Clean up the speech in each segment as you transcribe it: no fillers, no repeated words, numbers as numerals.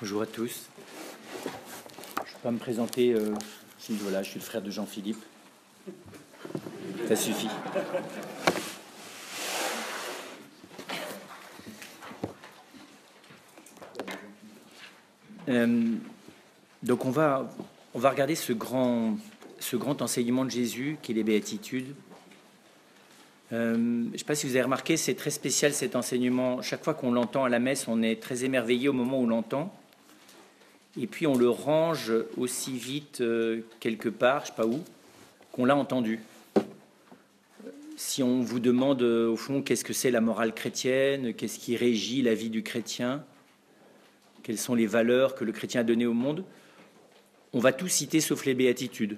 Bonjour à tous. Je ne vais pas me présenter. Voilà, je suis le frère de Jean-Philippe. Ça suffit. Donc on va regarder ce grand enseignement de Jésus qui est les béatitudes. Je ne sais pas si vous avez remarqué, c'est très spécial cet enseignement. Chaque fois qu'on l'entend à la messe, on est très émerveillé au moment où on l'entend. Et puis on le range aussi vite quelque part, je ne sais pas où, qu'on l'a entendu. Si on vous demande au fond qu'est-ce que c'est la morale chrétienne, qu'est-ce qui régit la vie du chrétien, quelles sont les valeurs que le chrétien a données au monde, on va tout citer sauf les béatitudes.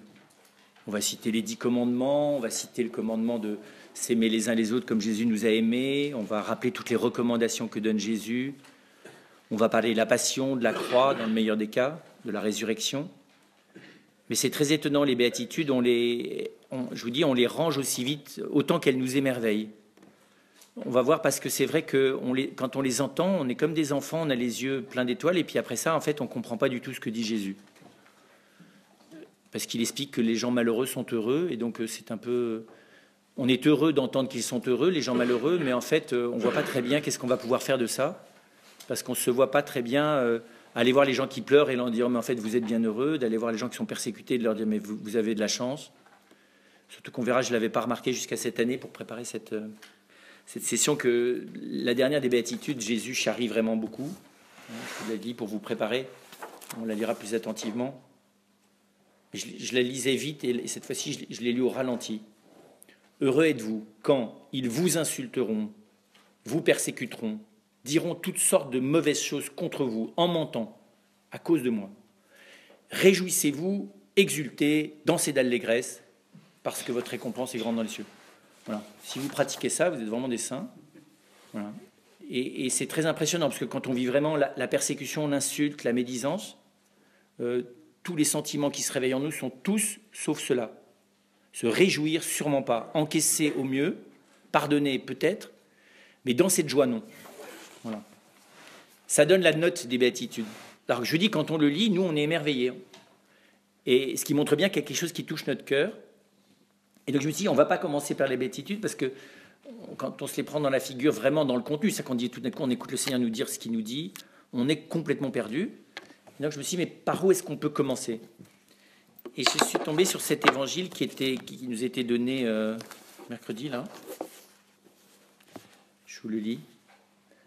On va citer les 10 commandements, on va citer le commandement de s'aimer les uns les autres comme Jésus nous a aimés, on va rappeler toutes les recommandations que donne Jésus, on va parler de la passion, de la croix, dans le meilleur des cas, de la résurrection. Mais c'est très étonnant, les béatitudes, on les range aussi vite, autant qu'elles nous émerveillent. On va voir, parce que c'est vrai que quand on les entend, on est comme des enfants, on a les yeux pleins d'étoiles, et puis après ça, en fait, on ne comprend pas du tout ce que dit Jésus. Parce qu'il explique que les gens malheureux sont heureux, et donc c'est un peu... On est heureux d'entendre qu'ils sont heureux, les gens malheureux, mais en fait, on ne voit pas très bien qu'est-ce qu'on va pouvoir faire de ça, parce qu'on ne se voit pas très bien aller voir les gens qui pleurent et leur dire « mais en fait, vous êtes bien heureux », d'aller voir les gens qui sont persécutés et de leur dire « mais vous avez de la chance ». Surtout qu'on verra, je ne l'avais pas remarqué jusqu'à cette année pour préparer cette session, que la dernière des béatitudes, Jésus charrie vraiment beaucoup. Je vous l'ai dit pour vous préparer, on la lira plus attentivement. Je la lisais vite et cette fois-ci, je l'ai lu au ralenti. Heureux êtes-vous quand ils vous insulteront, vous persécuteront, diront toutes sortes de mauvaises choses contre vous en mentant à cause de moi. Réjouissez-vous, exultez, dansez d'allégresse, parce que votre récompense est grande dans les cieux. Voilà. Si vous pratiquez ça, vous êtes vraiment des saints. Voilà. Et c'est très impressionnant, parce que quand on vit vraiment la persécution, l'insulte, la médisance, tous les sentiments qui se réveillent en nous sont tous, sauf cela. Se réjouir, sûrement pas. Encaisser au mieux, pardonner peut-être, mais dans cette joie, non. Voilà. Ça donne la note des béatitudes. Alors je dis, quand on le lit, nous, on est émerveillés. Et ce qui montre bien qu'il y a quelque chose qui touche notre cœur. Et donc je me suis dit, on ne va pas commencer par les béatitudes, parce que quand on se les prend dans la figure, vraiment dans le contenu, c'est qu'on dit tout d'un coup, on écoute le Seigneur nous dire ce qu'il nous dit, on est complètement perdu. Et donc je me suis dit, mais par où est-ce qu'on peut commencer? Et je suis tombé sur cet évangile qui nous était donné mercredi, là. Je vous le lis.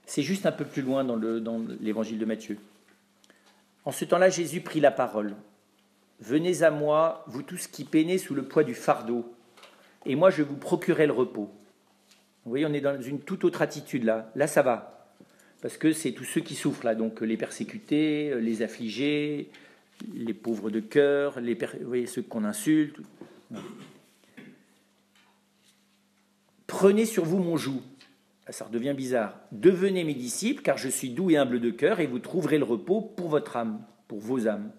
C'est juste un peu plus loin dans l'évangile de Matthieu. En ce temps-là, Jésus prit la parole. « Venez à moi, vous tous qui peinez sous le poids du fardeau, et moi je vous procurerai le repos. » Vous voyez, on est dans une toute autre attitude là. Là, ça va. Parce que c'est tous ceux qui souffrent là, donc les persécutés, les affligés, les pauvres de cœur, vous voyez, ceux qu'on insulte. Prenez sur vous mon joug. Ça redevient bizarre. Devenez mes disciples, car je suis doux et humble de cœur, et vous trouverez le repos pour votre âme, pour vos âmes.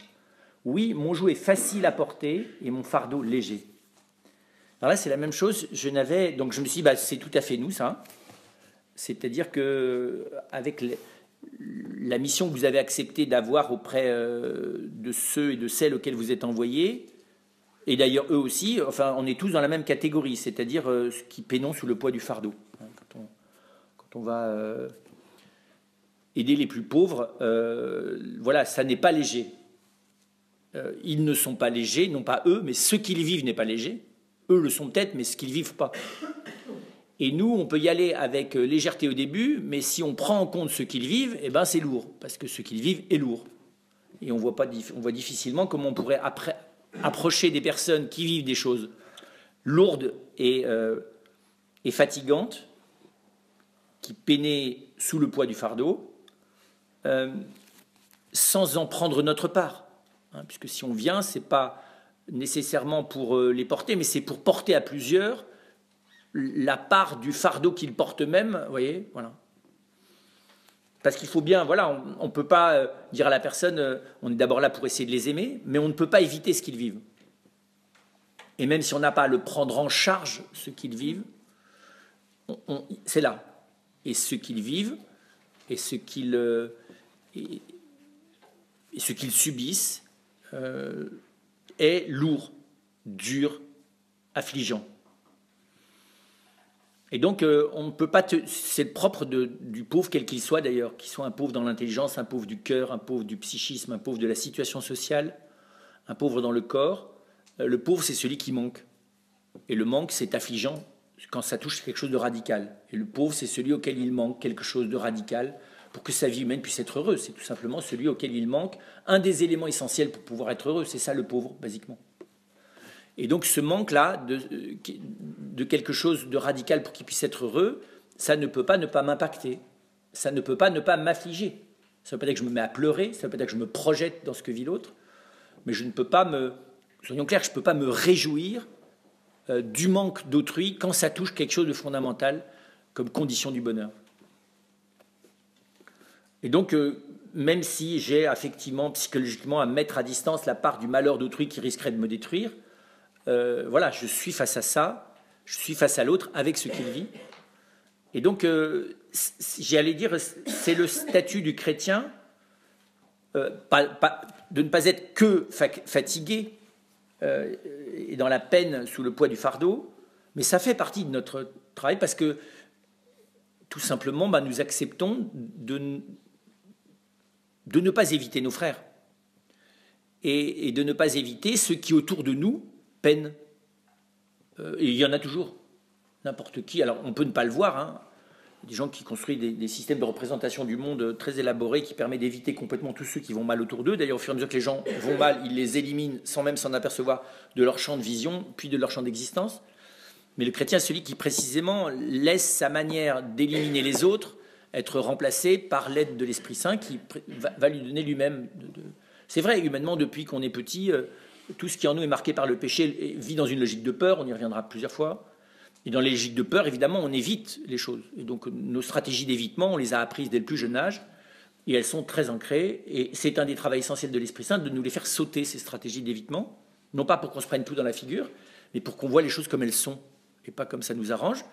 Oui, mon joug est facile à porter et mon fardeau léger. Alors là, c'est la même chose. Donc je me suis dit, c'est tout à fait nous, ça. C'est-à-dire que avec la mission que vous avez accepté d'avoir auprès de ceux et de celles auxquels vous êtes envoyés, et d'ailleurs eux aussi, enfin, on est tous dans la même catégorie, c'est-à-dire ceux qui peinons sous le poids du fardeau. Quand on va aider les plus pauvres, voilà, ça n'est pas léger. Ils ne sont pas légers, non pas eux, mais ceux qui les vivent n'est pas léger. Eux le sont peut-être, mais ce qu'ils ne vivent pas. Et nous, on peut y aller avec légèreté au début, mais si on prend en compte ce qu'ils vivent, eh ben c'est lourd, parce que ce qu'ils vivent est lourd. Et on voit difficilement comment on pourrait approcher des personnes qui vivent des choses lourdes et fatigantes, qui peinaient sous le poids du fardeau, sans en prendre notre part. Puisque si on vient, ce n'est pas nécessairement pour les porter, mais c'est pour porter à plusieurs la part du fardeau qu'ils portent eux-mêmes, vous voyez, voilà. Parce qu'il faut bien, voilà, on ne peut pas dire à la personne, on est d'abord là pour essayer de les aimer, mais on ne peut pas éviter ce qu'ils vivent. Et même si on n'a pas à le prendre en charge, ce qu'ils vivent, c'est là. Et ce qu'ils vivent, et ce qu'ils et ce qu'ils subissent est lourd, dur, affligeant. Et donc, on ne peut pas. C'est le propre du pauvre, quel qu'il soit d'ailleurs, qu'il soit un pauvre dans l'intelligence, un pauvre du cœur, un pauvre du psychisme, un pauvre de la situation sociale, un pauvre dans le corps. Le pauvre, c'est celui qui manque. Et le manque, c'est affligeant quand ça touche quelque chose de radical. Et le pauvre, c'est celui auquel il manque quelque chose de radical pour que sa vie humaine puisse être heureuse. C'est tout simplement celui auquel il manque un des éléments essentiels pour pouvoir être heureux. C'est ça le pauvre, basiquement. Et donc ce manque-là de quelque chose de radical pour qu'il puisse être heureux, ça ne peut pas ne pas m'impacter. Ça ne peut pas ne pas m'affliger. Ça ne veut pas dire que je me mets à pleurer, ça ne veut pas dire que je me projette dans ce que vit l'autre, mais je ne peux pas soyons clairs, je ne peux pas me réjouir du manque d'autrui quand ça touche quelque chose de fondamental comme condition du bonheur. Et donc, même si j'ai effectivement, psychologiquement, à mettre à distance la part du malheur d'autrui qui risquerait de me détruire, voilà, je suis face à ça, je suis face à l'autre avec ce qu'il vit. Et donc, j'allais dire, c'est le statut du chrétien, de ne pas être que fatigué et dans la peine sous le poids du fardeau, mais ça fait partie de notre travail parce que, tout simplement, nous acceptons de ne pas éviter nos frères et de ne pas éviter ceux qui, autour de nous, peinent. Et il y en a toujours. N'importe qui. Alors, on peut ne pas le voir. Hein. Il y a des gens qui construisent des systèmes de représentation du monde très élaborés qui permettent d'éviter complètement tous ceux qui vont mal autour d'eux. D'ailleurs, au fur et à mesure que les gens vont mal, ils les éliminent sans même s'en apercevoir de leur champ de vision, puis de leur champ d'existence. Mais le chrétien est celui qui, précisément, laisse sa manière d'éliminer les autres être remplacée par l'aide de l'Esprit Saint qui va lui donner lui-même. C'est vrai, humainement, depuis qu'on est petit, tout ce qui en nous est marqué par le péché vit dans une logique de peur, on y reviendra plusieurs fois. Et dans les logiques de peur, évidemment, on évite les choses. Et donc, nos stratégies d'évitement, on les a apprises dès le plus jeune âge, et elles sont très ancrées. Et c'est un des travaux essentiels de l'Esprit Saint de nous les faire sauter, ces stratégies d'évitement, non pas pour qu'on se prenne tout dans la figure, mais pour qu'on voit les choses comme elles sont, et pas comme ça nous arrange.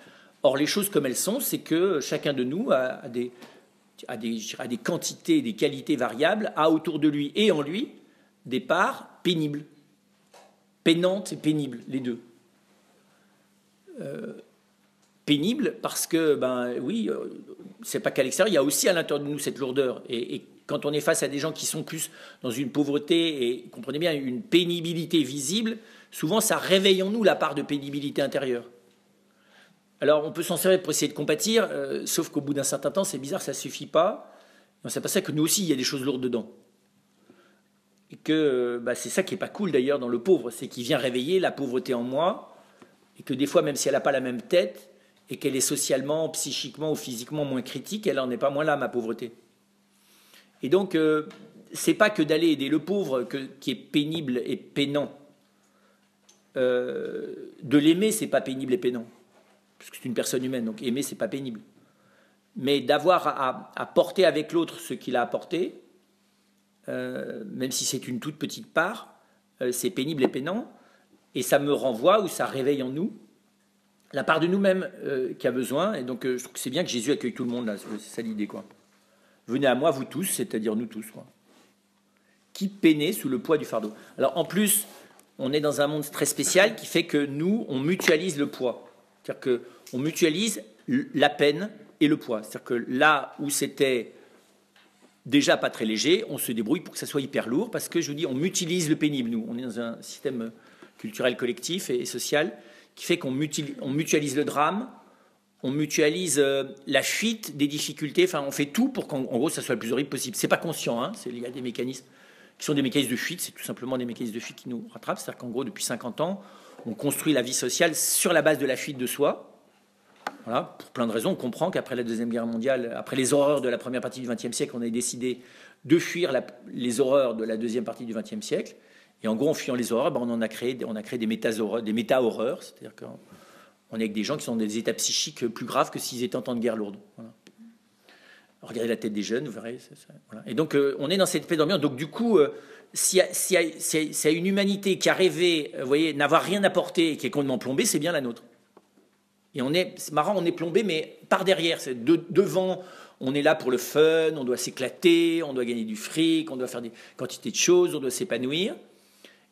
Or, les choses comme elles sont, c'est que chacun de nous a des quantités, des qualités variables, a autour de lui et en lui des parts pénibles. Peinantes et pénibles, les deux. Pénible parce que, oui, c'est pas qu'à l'extérieur, il y a aussi à l'intérieur de nous cette lourdeur. Et quand on est face à des gens qui sont plus dans une pauvreté et, comprenez bien, une pénibilité visible, souvent ça réveille en nous la part de pénibilité intérieure. Alors on peut s'en servir pour essayer de compatir, sauf qu'au bout d'un certain temps, c'est bizarre, ça ne suffit pas. On s'aperçoit que nous aussi, il y a des choses lourdes dedans. Et que c'est ça qui n'est pas cool d'ailleurs dans le pauvre, c'est qu'il vient réveiller la pauvreté en moi, et que des fois, même si elle n'a pas la même tête, et qu'elle est socialement, psychiquement ou physiquement moins critique, elle n'en est pas moins là, ma pauvreté. Et donc, c'est pas que d'aller aider le pauvre qui est pénible et peinant. De l'aimer, c'est pas pénible et peinant. Parce que c'est une personne humaine, donc aimer, c'est pas pénible. Mais d'avoir à porter avec l'autre ce qu'il a apporté, même si c'est une toute petite part, c'est pénible et peinant. Et ça me renvoie, ou ça réveille en nous, la part de nous-mêmes qui a besoin. Et donc, je trouve que c'est bien que Jésus accueille tout le monde, là. C'est ça l'idée, quoi. Venez à moi, vous tous, c'est-à-dire nous tous, quoi. Qui peinez sous le poids du fardeau. Alors, en plus, on est dans un monde très spécial qui fait que nous, on mutualise le poids. C'est-à-dire qu'on mutualise la peine et le poids. C'est-à-dire que là où c'était déjà pas très léger, on se débrouille pour que ça soit hyper lourd, parce que, je vous dis, on mutualise le pénible, nous. On est dans un système culturel collectif et social qui fait qu'on mutualise le drame, on mutualise la fuite des difficultés, enfin on fait tout pour qu'en gros ça soit le plus horrible possible. C'est pas conscient, hein, il y a des mécanismes qui sont des mécanismes de fuite, c'est tout simplement des mécanismes de fuite qui nous rattrapent, c'est-à-dire qu'en gros depuis 50 ans, on construit la vie sociale sur la base de la fuite de soi. Voilà, pour plein de raisons, on comprend qu'après la Deuxième Guerre mondiale, après les horreurs de la première partie du XXe siècle, on a décidé de fuir les horreurs de la deuxième partie du XXe siècle. Et en gros, en fuyant les horreurs, on a créé des méta-horreurs, c'est-à-dire qu'on est avec des gens qui sont dans des états psychiques plus graves que s'ils étaient en temps de guerre lourde. Voilà. Regardez la tête des jeunes, vous verrez. Voilà. Et donc, on est dans cette paix d'ambiance. Donc, du coup, s'il y a une humanité qui a rêvé, vous voyez, n'avoir rien apporté et qui est complètement plombée, c'est bien la nôtre. Et c'est marrant, on est plombé, mais par derrière, devant, on est là pour le fun, on doit s'éclater, on doit gagner du fric, on doit faire des quantités de choses, on doit s'épanouir.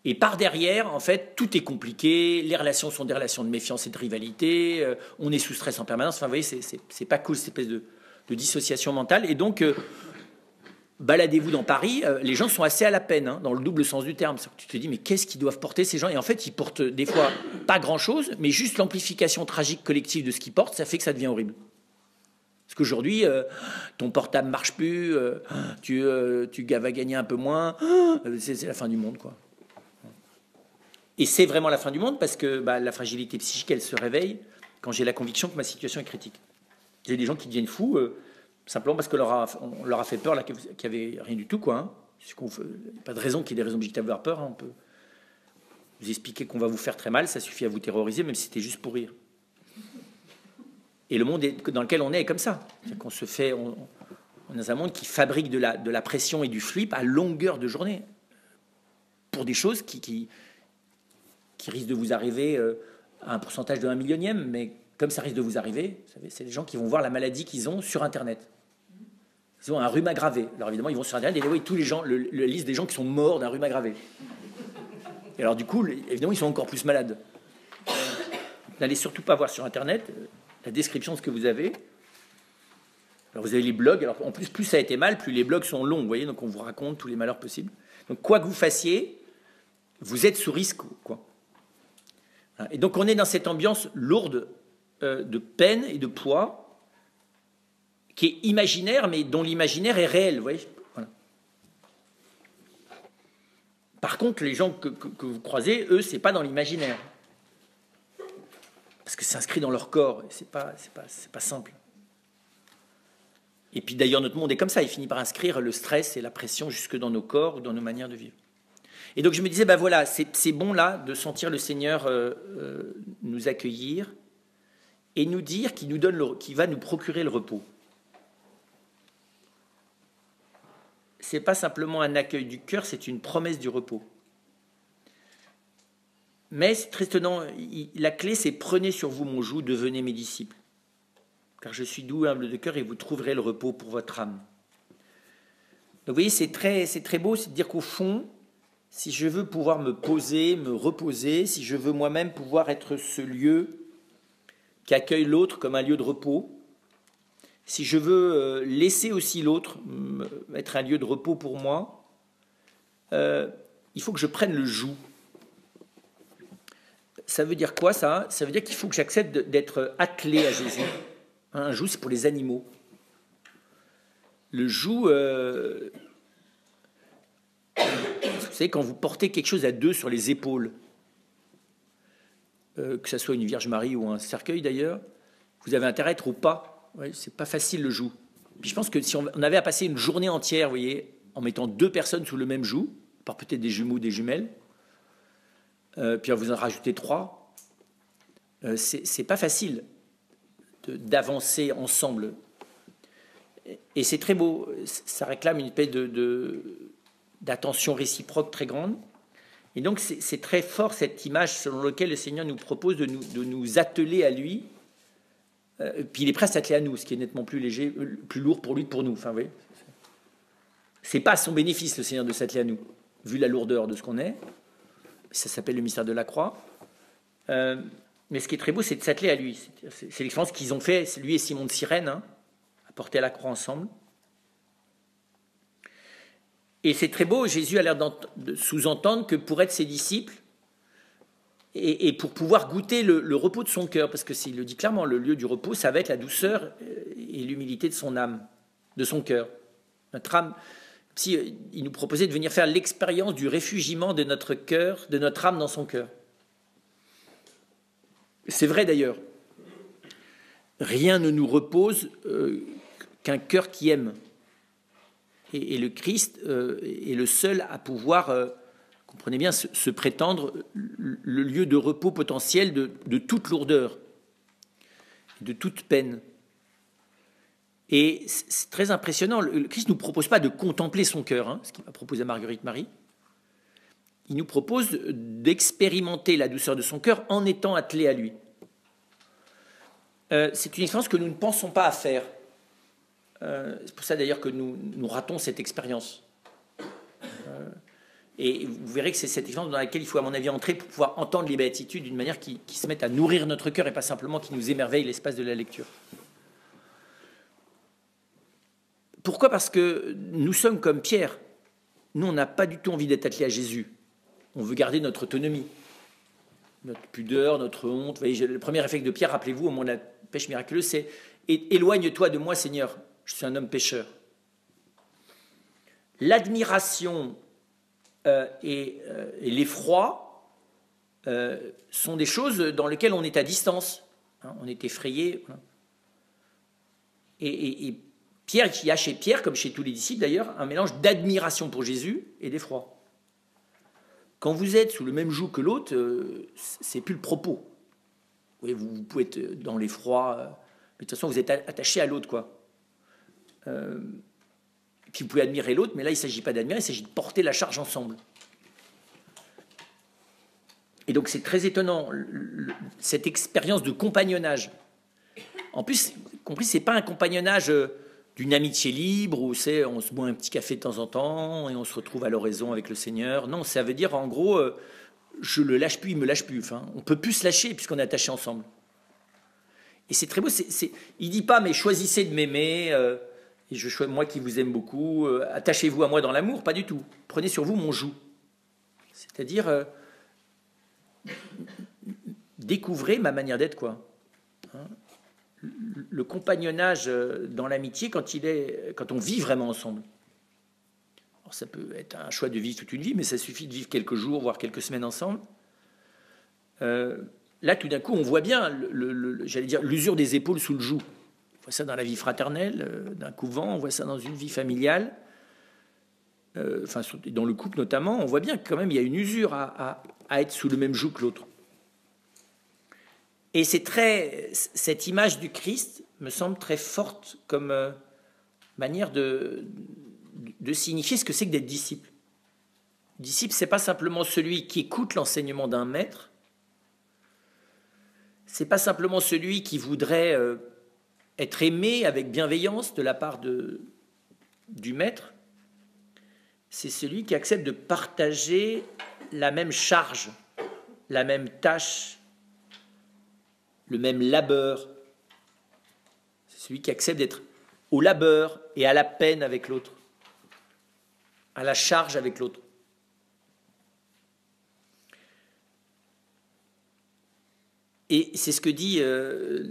Et par derrière, en fait, tout est compliqué, les relations sont des relations de méfiance et de rivalité, on est sous stress en permanence. Enfin, vous voyez, c'est pas cool, cette espèce de dissociation mentale. Et donc, baladez-vous dans Paris, les gens sont assez à la peine, hein, dans le double sens du terme. Tu te dis, mais qu'est-ce qu'ils doivent porter ces gens? Et en fait, ils portent des fois pas grand-chose, mais juste l'amplification tragique collective de ce qu'ils portent, ça fait que ça devient horrible. Parce qu'aujourd'hui, ton portable marche plus, tu vas gagner un peu moins, c'est la fin du monde, quoi. Et c'est vraiment la fin du monde parce que la fragilité psychique, elle se réveille quand j'ai la conviction que ma situation est critique. J'ai des gens qui deviennent fous simplement parce qu'on leur a fait peur, là, qu'il n'y avait rien du tout, quoi. Hein. Pas de raison qu'il y ait des raisons objectives d'avoir peur. Hein. On peut vous expliquer qu'on va vous faire très mal, ça suffit à vous terroriser, même si c'était juste pour rire. Et le monde dans lequel on est comme ça. On est dans un monde qui fabrique de la pression et du flip à longueur de journée pour des choses qui risquent de vous arriver à un pourcentage de 1 millionième, mais comme ça risque de vous arriver, vous savez, c'est les gens qui vont voir la maladie qu'ils ont sur Internet. Ils ont un rhume aggravé. Alors évidemment, ils vont sur Internet et voient tous les gens, la liste des gens qui sont morts d'un rhume aggravé. Et alors du coup, évidemment, ils sont encore plus malades. N'allez surtout pas voir sur Internet la description de ce que vous avez. Alors vous avez les blogs. Alors en plus ça a été mal, plus les blogs sont longs. Vous voyez, donc on vous raconte tous les malheurs possibles. Donc quoi que vous fassiez, vous êtes sous risque, quoi. Et donc on est dans cette ambiance lourde de peine et de poids qui est imaginaire, mais dont l'imaginaire est réel. Vous voyez, voilà. Par contre, les gens que vous croisez, eux, c'est pas dans l'imaginaire, parce que c'est inscrit dans leur corps. Et c'est pas simple. Et puis d'ailleurs, notre monde est comme ça. Il finit par inscrire le stress et la pression jusque dans nos corps ou dans nos manières de vivre. Et donc je me disais, voilà, c'est bon là de sentir le Seigneur nous accueillir et nous dire qu'il va nous procurer le repos. C'est pas simplement un accueil du cœur, c'est une promesse du repos. Mais c'est très étonnant, la clé c'est prenez sur vous mon joug, devenez mes disciples. Car je suis doux et humble de cœur et vous trouverez le repos pour votre âme. Donc vous voyez, c'est très beau, c'est de dire qu'au fond, si je veux pouvoir me poser, me reposer, si je veux moi-même pouvoir être ce lieu qui accueille l'autre comme un lieu de repos, si je veux laisser aussi l'autre être un lieu de repos pour moi, il faut que je prenne le joug. Ça veut dire quoi, ça? Ça veut dire qu'il faut que j'accepte d'être attelé à Jésus. Un joug, c'est pour les animaux. Le joug... Vous savez, quand vous portez quelque chose à deux sur les épaules, que ce soit une Vierge Marie ou un cercueil d'ailleurs, vous avez intérêt à être au pas. Ouais, c'est pas facile le joug. Puis je pense que si on avait à passer une journée entière, vous voyez, en mettant 2 personnes sous le même joug, par peut-être des jumeaux, des jumelles, puis à vous en rajouter 3, c'est pas facile d'avancer ensemble. Et c'est très beau. Ça réclame une espèce d'attention réciproque très grande. Et donc c'est très fort cette image selon laquelle le Seigneur nous propose de nous atteler à lui. Puis il est prêt à s'atteler à nous, ce qui est nettement plus léger, plus lourd pour lui que pour nous. Enfin, vous voyez, c'est pas à son bénéfice le Seigneur de s'atteler à nous, vu la lourdeur de ce qu'on est. Ça s'appelle le mystère de la croix. Mais ce qui est très beau, c'est de s'atteler à lui. C'est l'expérience qu'ils ont fait, lui et Simon de Cyrène, hein, à porter la croix ensemble. Et c'est très beau, Jésus a l'air de sous-entendre que pour être ses disciples, et pour pouvoir goûter le repos de son cœur, parce que s'il le dit clairement, le lieu du repos, ça va être la douceur et l'humilité de son âme, de son cœur. Notre âme, si il nous proposait de venir faire l'expérience du réfugiement de notre cœur, de notre âme dans son cœur. C'est vrai d'ailleurs. Rien ne nous repose qu'un cœur qui aime. Et le Christ est le seul à pouvoir, comprenez bien, se prétendre le lieu de repos potentiel de toute lourdeur, de toute peine. Et c'est très impressionnant. Le Christ ne nous propose pas de contempler son cœur, hein, ce qu'il va proposer à Marguerite Marie. Il nous propose d'expérimenter la douceur de son cœur en étant attelé à lui. C'est une expérience que nous ne pensons pas à faire. C'est pour ça d'ailleurs que nous ratons cette expérience. Et vous verrez que c'est cette expérience dans laquelle il faut, à mon avis, entrer pour pouvoir entendre les béatitudes d'une manière qui se mette à nourrir notre cœur et pas simplement qui nous émerveille l'espace de la lecture. Pourquoi ? Parce que nous sommes comme Pierre. Nous, on n'a pas du tout envie d'être attelés à Jésus. On veut garder notre autonomie, notre pudeur, notre honte. Vous voyez, le premier réflexe de Pierre, rappelez-vous, au moment de la pêche miraculeuse, c'est « Éloigne-toi de moi, Seigneur, je suis un homme pécheur ». L'admiration et l'effroi sont des choses dans lesquelles on est à distance. On est effrayé. Et Pierre, il y a chez Pierre, comme chez tous les disciples d'ailleurs, un mélange d'admiration pour Jésus et d'effroi. Quand vous êtes sous le même joug que l'autre, c'est plus le propos. Vous pouvez être dans l'effroi, mais de toute façon, vous êtes attaché à l'autre, quoi. Puis vous pouvez admirer l'autre, mais là, il ne s'agit pas d'admirer, il s'agit de porter la charge ensemble. Et donc, c'est très étonnant, cette expérience de compagnonnage. En plus, compris, ce n'est pas un compagnonnage d'une amitié libre où on se boit un petit café de temps en temps et on se retrouve à l'oraison avec le Seigneur. Non, ça veut dire, en gros, je le lâche plus, il me lâche plus. Enfin, on ne peut plus se lâcher puisqu'on est attaché ensemble. Et c'est très beau. Il ne dit pas, mais choisissez de m'aimer. Et moi qui vous aime beaucoup, attachez-vous à moi dans l'amour, pas du tout. Prenez sur vous mon joug. C'est-à-dire, découvrez ma manière d'être, quoi. Le compagnonnage dans l'amitié quand on vit vraiment ensemble. Alors, ça peut être un choix de vivre toute une vie, mais ça suffit de vivre quelques jours, voire quelques semaines ensemble. Là, tout d'un coup, on voit bien, j'allais dire, l'usure des épaules sous le joug. On voit ça dans la vie fraternelle d'un couvent, on voit ça dans une vie familiale, dans le couple notamment, on voit bien que quand même il y a une usure à être sous le même joug que l'autre. Et cette image du Christ me semble très forte comme manière de signifier ce que c'est que d'être disciple. Disciple, c'est pas simplement celui qui écoute l'enseignement d'un maître, c'est pas simplement celui qui voudrait être aimé avec bienveillance de la part du maître, c'est celui qui accepte de partager la même charge, la même tâche, le même labeur. C'est celui qui accepte d'être au labeur et à la peine avec l'autre, à la charge avec l'autre. Et c'est ce que dit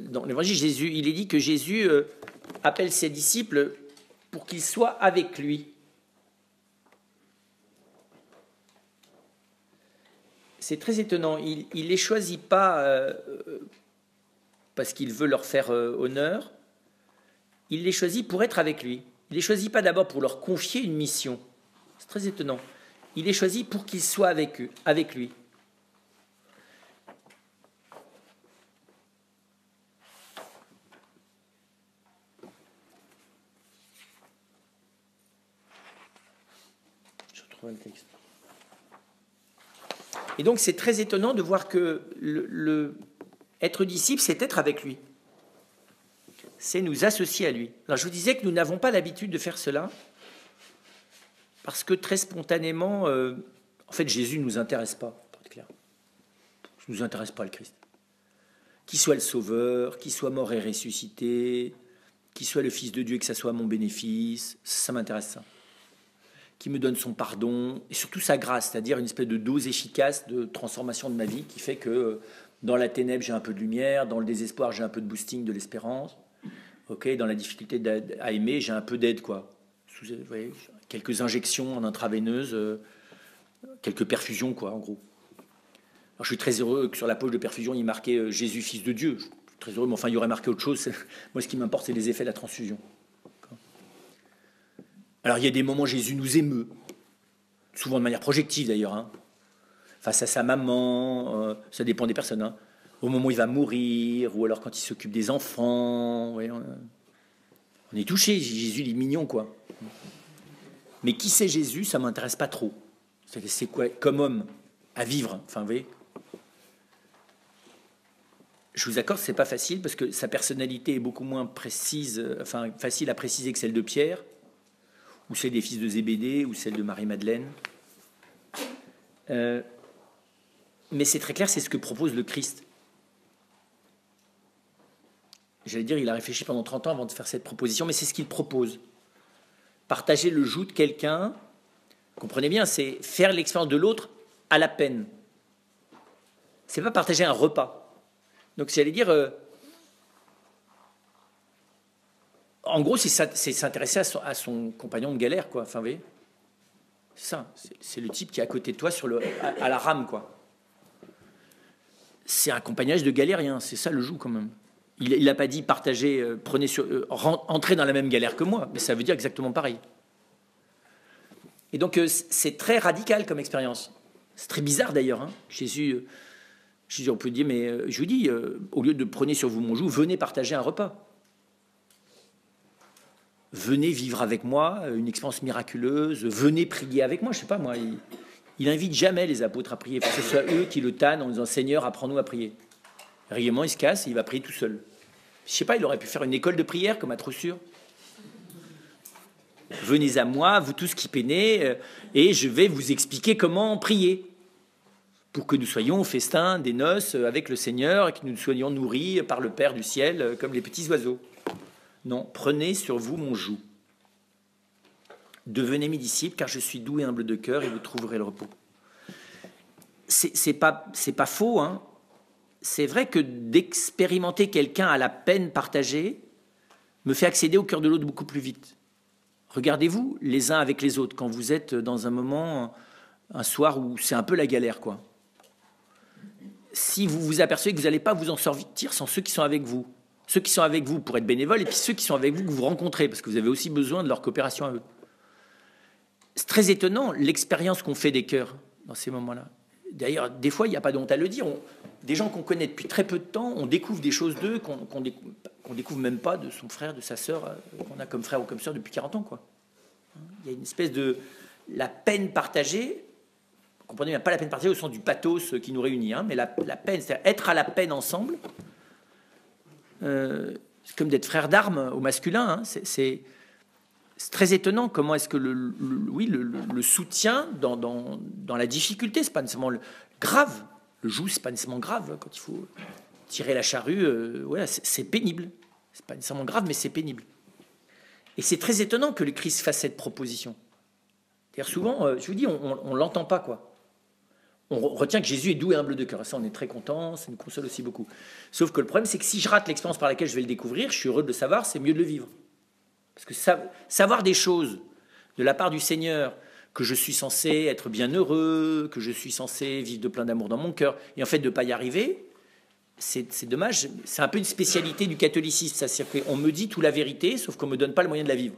dans l'évangile Jésus. Il est dit que Jésus appelle ses disciples pour qu'ils soient avec lui. C'est très étonnant. Il ne les choisit pas parce qu'il veut leur faire honneur. Il les choisit pour être avec lui. Il ne les choisit pas d'abord pour leur confier une mission. C'est très étonnant. Il les choisit pour qu'ils soient avec lui. Je retrouve le texte. Et donc c'est très étonnant de voir que être disciple, c'est être avec lui. C'est nous associer à lui. Alors je vous disais que nous n'avons pas l'habitude de faire cela, parce que très spontanément, en fait Jésus ne nous intéresse pas, pour être clair. Il ne nous intéresse pas le Christ. Qu'il soit le Sauveur, qu'il soit mort et ressuscité, qu'il soit le Fils de Dieu et que ça soit à mon bénéfice, ça m'intéresse ça. Qui me donne son pardon, et surtout sa grâce, c'est-à-dire une espèce de dose efficace de transformation de ma vie qui fait que dans la ténèbre, j'ai un peu de lumière, dans le désespoir, j'ai un peu de boosting de l'espérance, dans la difficulté à aimer, j'ai un peu d'aide, quoi. Vous voyez, quelques injections en intraveineuse, quelques perfusions, quoi, en gros. Alors, je suis très heureux que sur la poche de perfusion, il y ait marqué Jésus, Fils de Dieu. Je suis très heureux, mais enfin, il y aurait marqué autre chose. Moi, ce qui m'importe, c'est les effets de la transfusion. Alors, il y a des moments où Jésus nous émeut, souvent de manière projective d'ailleurs, face à sa maman, ça dépend des personnes, au moment où il va mourir, ou alors quand il s'occupe des enfants, ouais, on est touché, Jésus il est mignon, quoi. Mais qui c'est Jésus, ça ne m'intéresse pas trop. C'est quoi, comme homme, à vivre, enfin, vous voyez. Je vous accorde, c'est pas facile parce que sa personnalité est beaucoup moins précise, enfin facile à préciser que celle de Pierre, ou celle des fils de Zébédée, ou celle de Marie-Madeleine. Mais c'est très clair, c'est ce que propose le Christ. J'allais dire, il a réfléchi pendant 30 ans avant de faire cette proposition, mais c'est ce qu'il propose. Partager le joug de quelqu'un, comprenez bien, c'est faire l'expérience de l'autre à la peine. C'est pas partager un repas. Donc, j'allais dire, en gros, c'est s'intéresser à son compagnon de galère, quoi. Enfin, vous voyez, c'est ça. C'est le type qui est à côté de toi à la rame, quoi. C'est un compagnonnage de galérien. C'est ça le joug, quand même. Il n'a pas dit partager, entrez dans la même galère que moi, mais ça veut dire exactement pareil. Et donc, c'est très radical comme expérience. C'est très bizarre d'ailleurs. Hein. Jésus, on peut dire, mais je vous dis, au lieu de prenez sur vous mon joug, venez partager un repas. Venez vivre avec moi une expérience miraculeuse. Venez prier avec moi. Je ne sais pas, moi. Il n'invite jamais les apôtres à prier. Il faut que ce soit eux qui le tannent en disant Seigneur, apprends-nous à prier. Régulièrement, il se casse et il va prier tout seul. Je ne sais pas, il aurait pu faire une école de prière comme à Trossure. Venez à moi, vous tous qui peinez, et je vais vous expliquer comment prier. Pour que nous soyons au festin des noces avec le Seigneur et que nous soyons nourris par le Père du ciel comme les petits oiseaux. Non, prenez sur vous mon joug. Devenez mes disciples car je suis doux et humble de cœur et vous trouverez le repos. C'est pas faux, hein. C'est vrai que d'expérimenter quelqu'un à la peine partagée me fait accéder au cœur de l'autre beaucoup plus vite. Regardez-vous les uns avec les autres quand vous êtes dans un moment, un soir où c'est un peu la galère, quoi. Si vous vous apercevez que vous n'allez pas vous en sortir sans ceux qui sont avec vous. Ceux qui sont avec vous pour être bénévoles et puis ceux qui sont avec vous que vous rencontrez parce que vous avez aussi besoin de leur coopération à eux. C'est très étonnant l'expérience qu'on fait des cœurs dans ces moments-là. D'ailleurs, des fois, il n'y a pas de honte à le dire. Des gens qu'on connaît depuis très peu de temps, on découvre des choses d'eux qu'on découvre même pas de son frère, de sa sœur, qu'on a comme frère ou comme sœur depuis 40 ans, quoi. Il y a une espèce de... La peine partagée, vous comprenez bien, pas la peine partagée au sens du pathos qui nous réunit, hein, mais la peine, c'est-à-dire être à la peine ensemble, c'est comme d'être frère d'armes au masculin, hein, c'est très étonnant comment est-ce que le soutien dans la difficulté, c'est pas nécessairement grave. Le joug, c'est pas nécessairement grave quand il faut tirer la charrue. Voilà, c'est pénible. C'est pas nécessairement grave, mais c'est pénible. Et c'est très étonnant que le Christ fasse cette proposition. C'est-à-dire souvent, je vous dis, on l'entend pas, quoi. On retient que Jésus est doux et humble de cœur. Et ça, on est très content, ça nous console aussi beaucoup. Sauf que le problème, c'est que si je rate l'expérience par laquelle je vais le découvrir, je suis heureux de le savoir, c'est mieux de le vivre. Parce que savoir des choses de la part du Seigneur, que je suis censé être bien heureux, que je suis censé vivre de plein d'amour dans mon cœur, et en fait de ne pas y arriver, c'est dommage. C'est un peu une spécialité du catholicisme. C'est-à-dire qu'on me dit toute la vérité, sauf qu'on ne me donne pas le moyen de la vivre.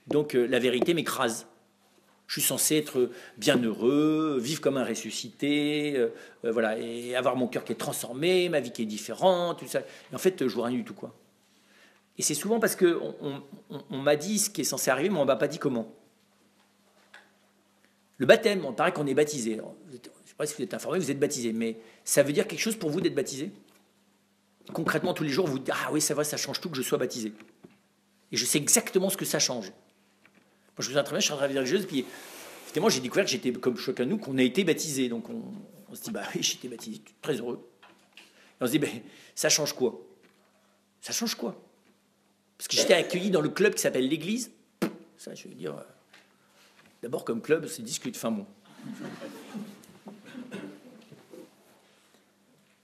Donc la vérité m'écrase. Je suis censé être bien heureux, vivre comme un ressuscité, voilà, et avoir mon cœur qui est transformé, ma vie qui est différente, tout ça. Et en fait, je vois rien du tout, quoi. Et c'est souvent parce qu'on m'a dit ce qui est censé arriver, mais on ne m'a pas dit comment. Le baptême, on paraît qu'on est baptisé. Alors, je ne sais pas si vous êtes informé, vous êtes baptisé, mais ça veut dire quelque chose pour vous d'être baptisé? Concrètement, tous les jours, vous dites « Ah oui, c'est vrai, ça change tout que je sois baptisé. » Et je sais exactement ce que ça change. Moi, je vous souviens très bien, je suis en train de la vie religieuse, puis finalement, j'ai découvert que j'étais, comme chacun de nous, qu'on a été baptisé. Donc, on se dit « Bah oui, j'étais baptisé, très heureux. » Et on se dit « Ça change quoi? Ça change quoi? Parce que j'étais accueilli dans le club qui s'appelle l'Église. Ça, je veux dire, d'abord comme club, c'est discute. Enfin bon.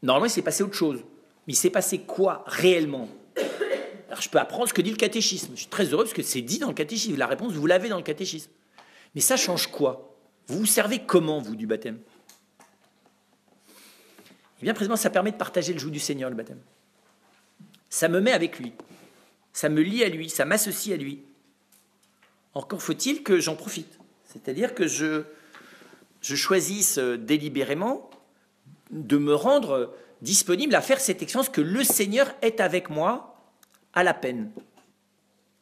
Normalement, il s'est passé autre chose. Mais il s'est passé quoi réellement? Alors, je peux apprendre ce que dit le catéchisme. Je suis très heureux parce que c'est dit dans le catéchisme. La réponse, vous l'avez dans le catéchisme. Mais ça change quoi? Vous vous servez comment, vous, du baptême? Eh bien, précisément, ça permet de partager le joug du Seigneur, le baptême. Ça me met avec lui. Ça me lie à lui, ça m'associe à lui. Encore faut-il que j'en profite. C'est-à-dire que je choisisse délibérément de me rendre disponible à faire cette expérience que le Seigneur est avec moi à la peine.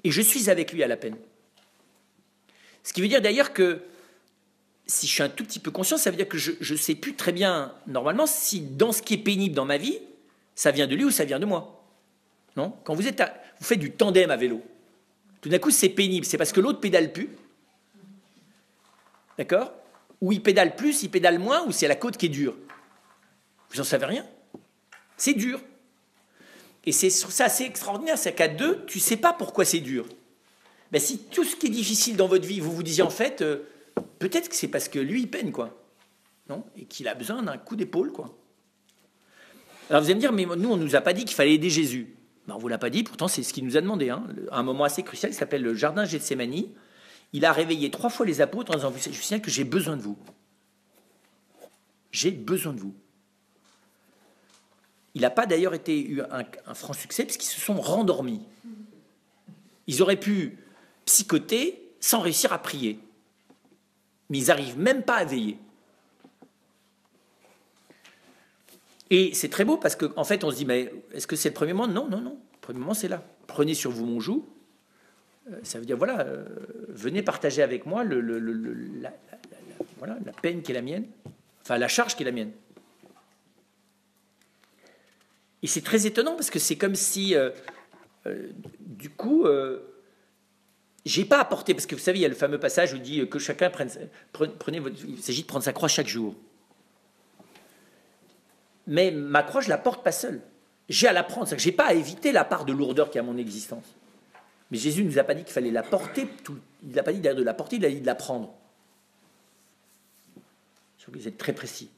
Et je suis avec lui à la peine. Ce qui veut dire d'ailleurs que si je suis un tout petit peu conscient, ça veut dire que je ne sais plus très bien, normalement, si dans ce qui est pénible dans ma vie, Ça vient de lui ou ça vient de moi? Non? Quand vous faites du tandem à vélo, tout d'un coup, c'est pénible. C'est parce que l'autre pédale plus. D'accord? Ou il pédale plus, il pédale moins, ou c'est la côte qui est dure. Vous n'en savez rien. C'est dur. Et c'est ça assez extraordinaire, c'est qu'à deux, tu ne sais pas pourquoi c'est dur. Ben, si tout ce qui est difficile dans votre vie, vous vous disiez en fait, peut-être que c'est parce que lui, il peine, quoi. Non? Et qu'il a besoin d'un coup d'épaule, quoi. Alors vous allez me dire, mais nous, on ne nous a pas dit qu'il fallait aider Jésus. Ben, on ne vous l'a pas dit, pourtant c'est ce qu'il nous a demandé. Hein. À un moment assez crucial qui s'appelle le jardin Gethsémani, il a réveillé 3 fois les apôtres en disant, je vous signale que j'ai besoin de vous. J'ai besoin de vous. Il n'a pas d'ailleurs eu un franc succès parce qu'ils se sont rendormis. Ils auraient pu psychoter sans réussir à prier. Mais ils n'arrivent même pas à veiller. Et c'est très beau parce qu'en fait, on se dit, mais est-ce que c'est le premier moment? Non, non, non. Le premier moment, c'est là. Prenez sur vous mon joug. Ça veut dire, voilà, venez partager avec moi voilà, la peine qui est la mienne. Enfin, la charge qui est la mienne. Et c'est très étonnant parce que c'est comme si, du coup, j'ai pas apporté, parce que vous savez, il y a le fameux passage où il dit que chacun il s'agit de prendre sa croix chaque jour. Mais ma croix, je la porte pas seule. J'ai à la prendre, c'est-à-dire que j'ai pas à éviter la part de lourdeur qui est à mon existence. Mais Jésus ne nous a pas dit qu'il fallait la porter, il n'a pas dit d'ailleurs de la porter, il a dit de la prendre. Je trouve que vous êtes très précis.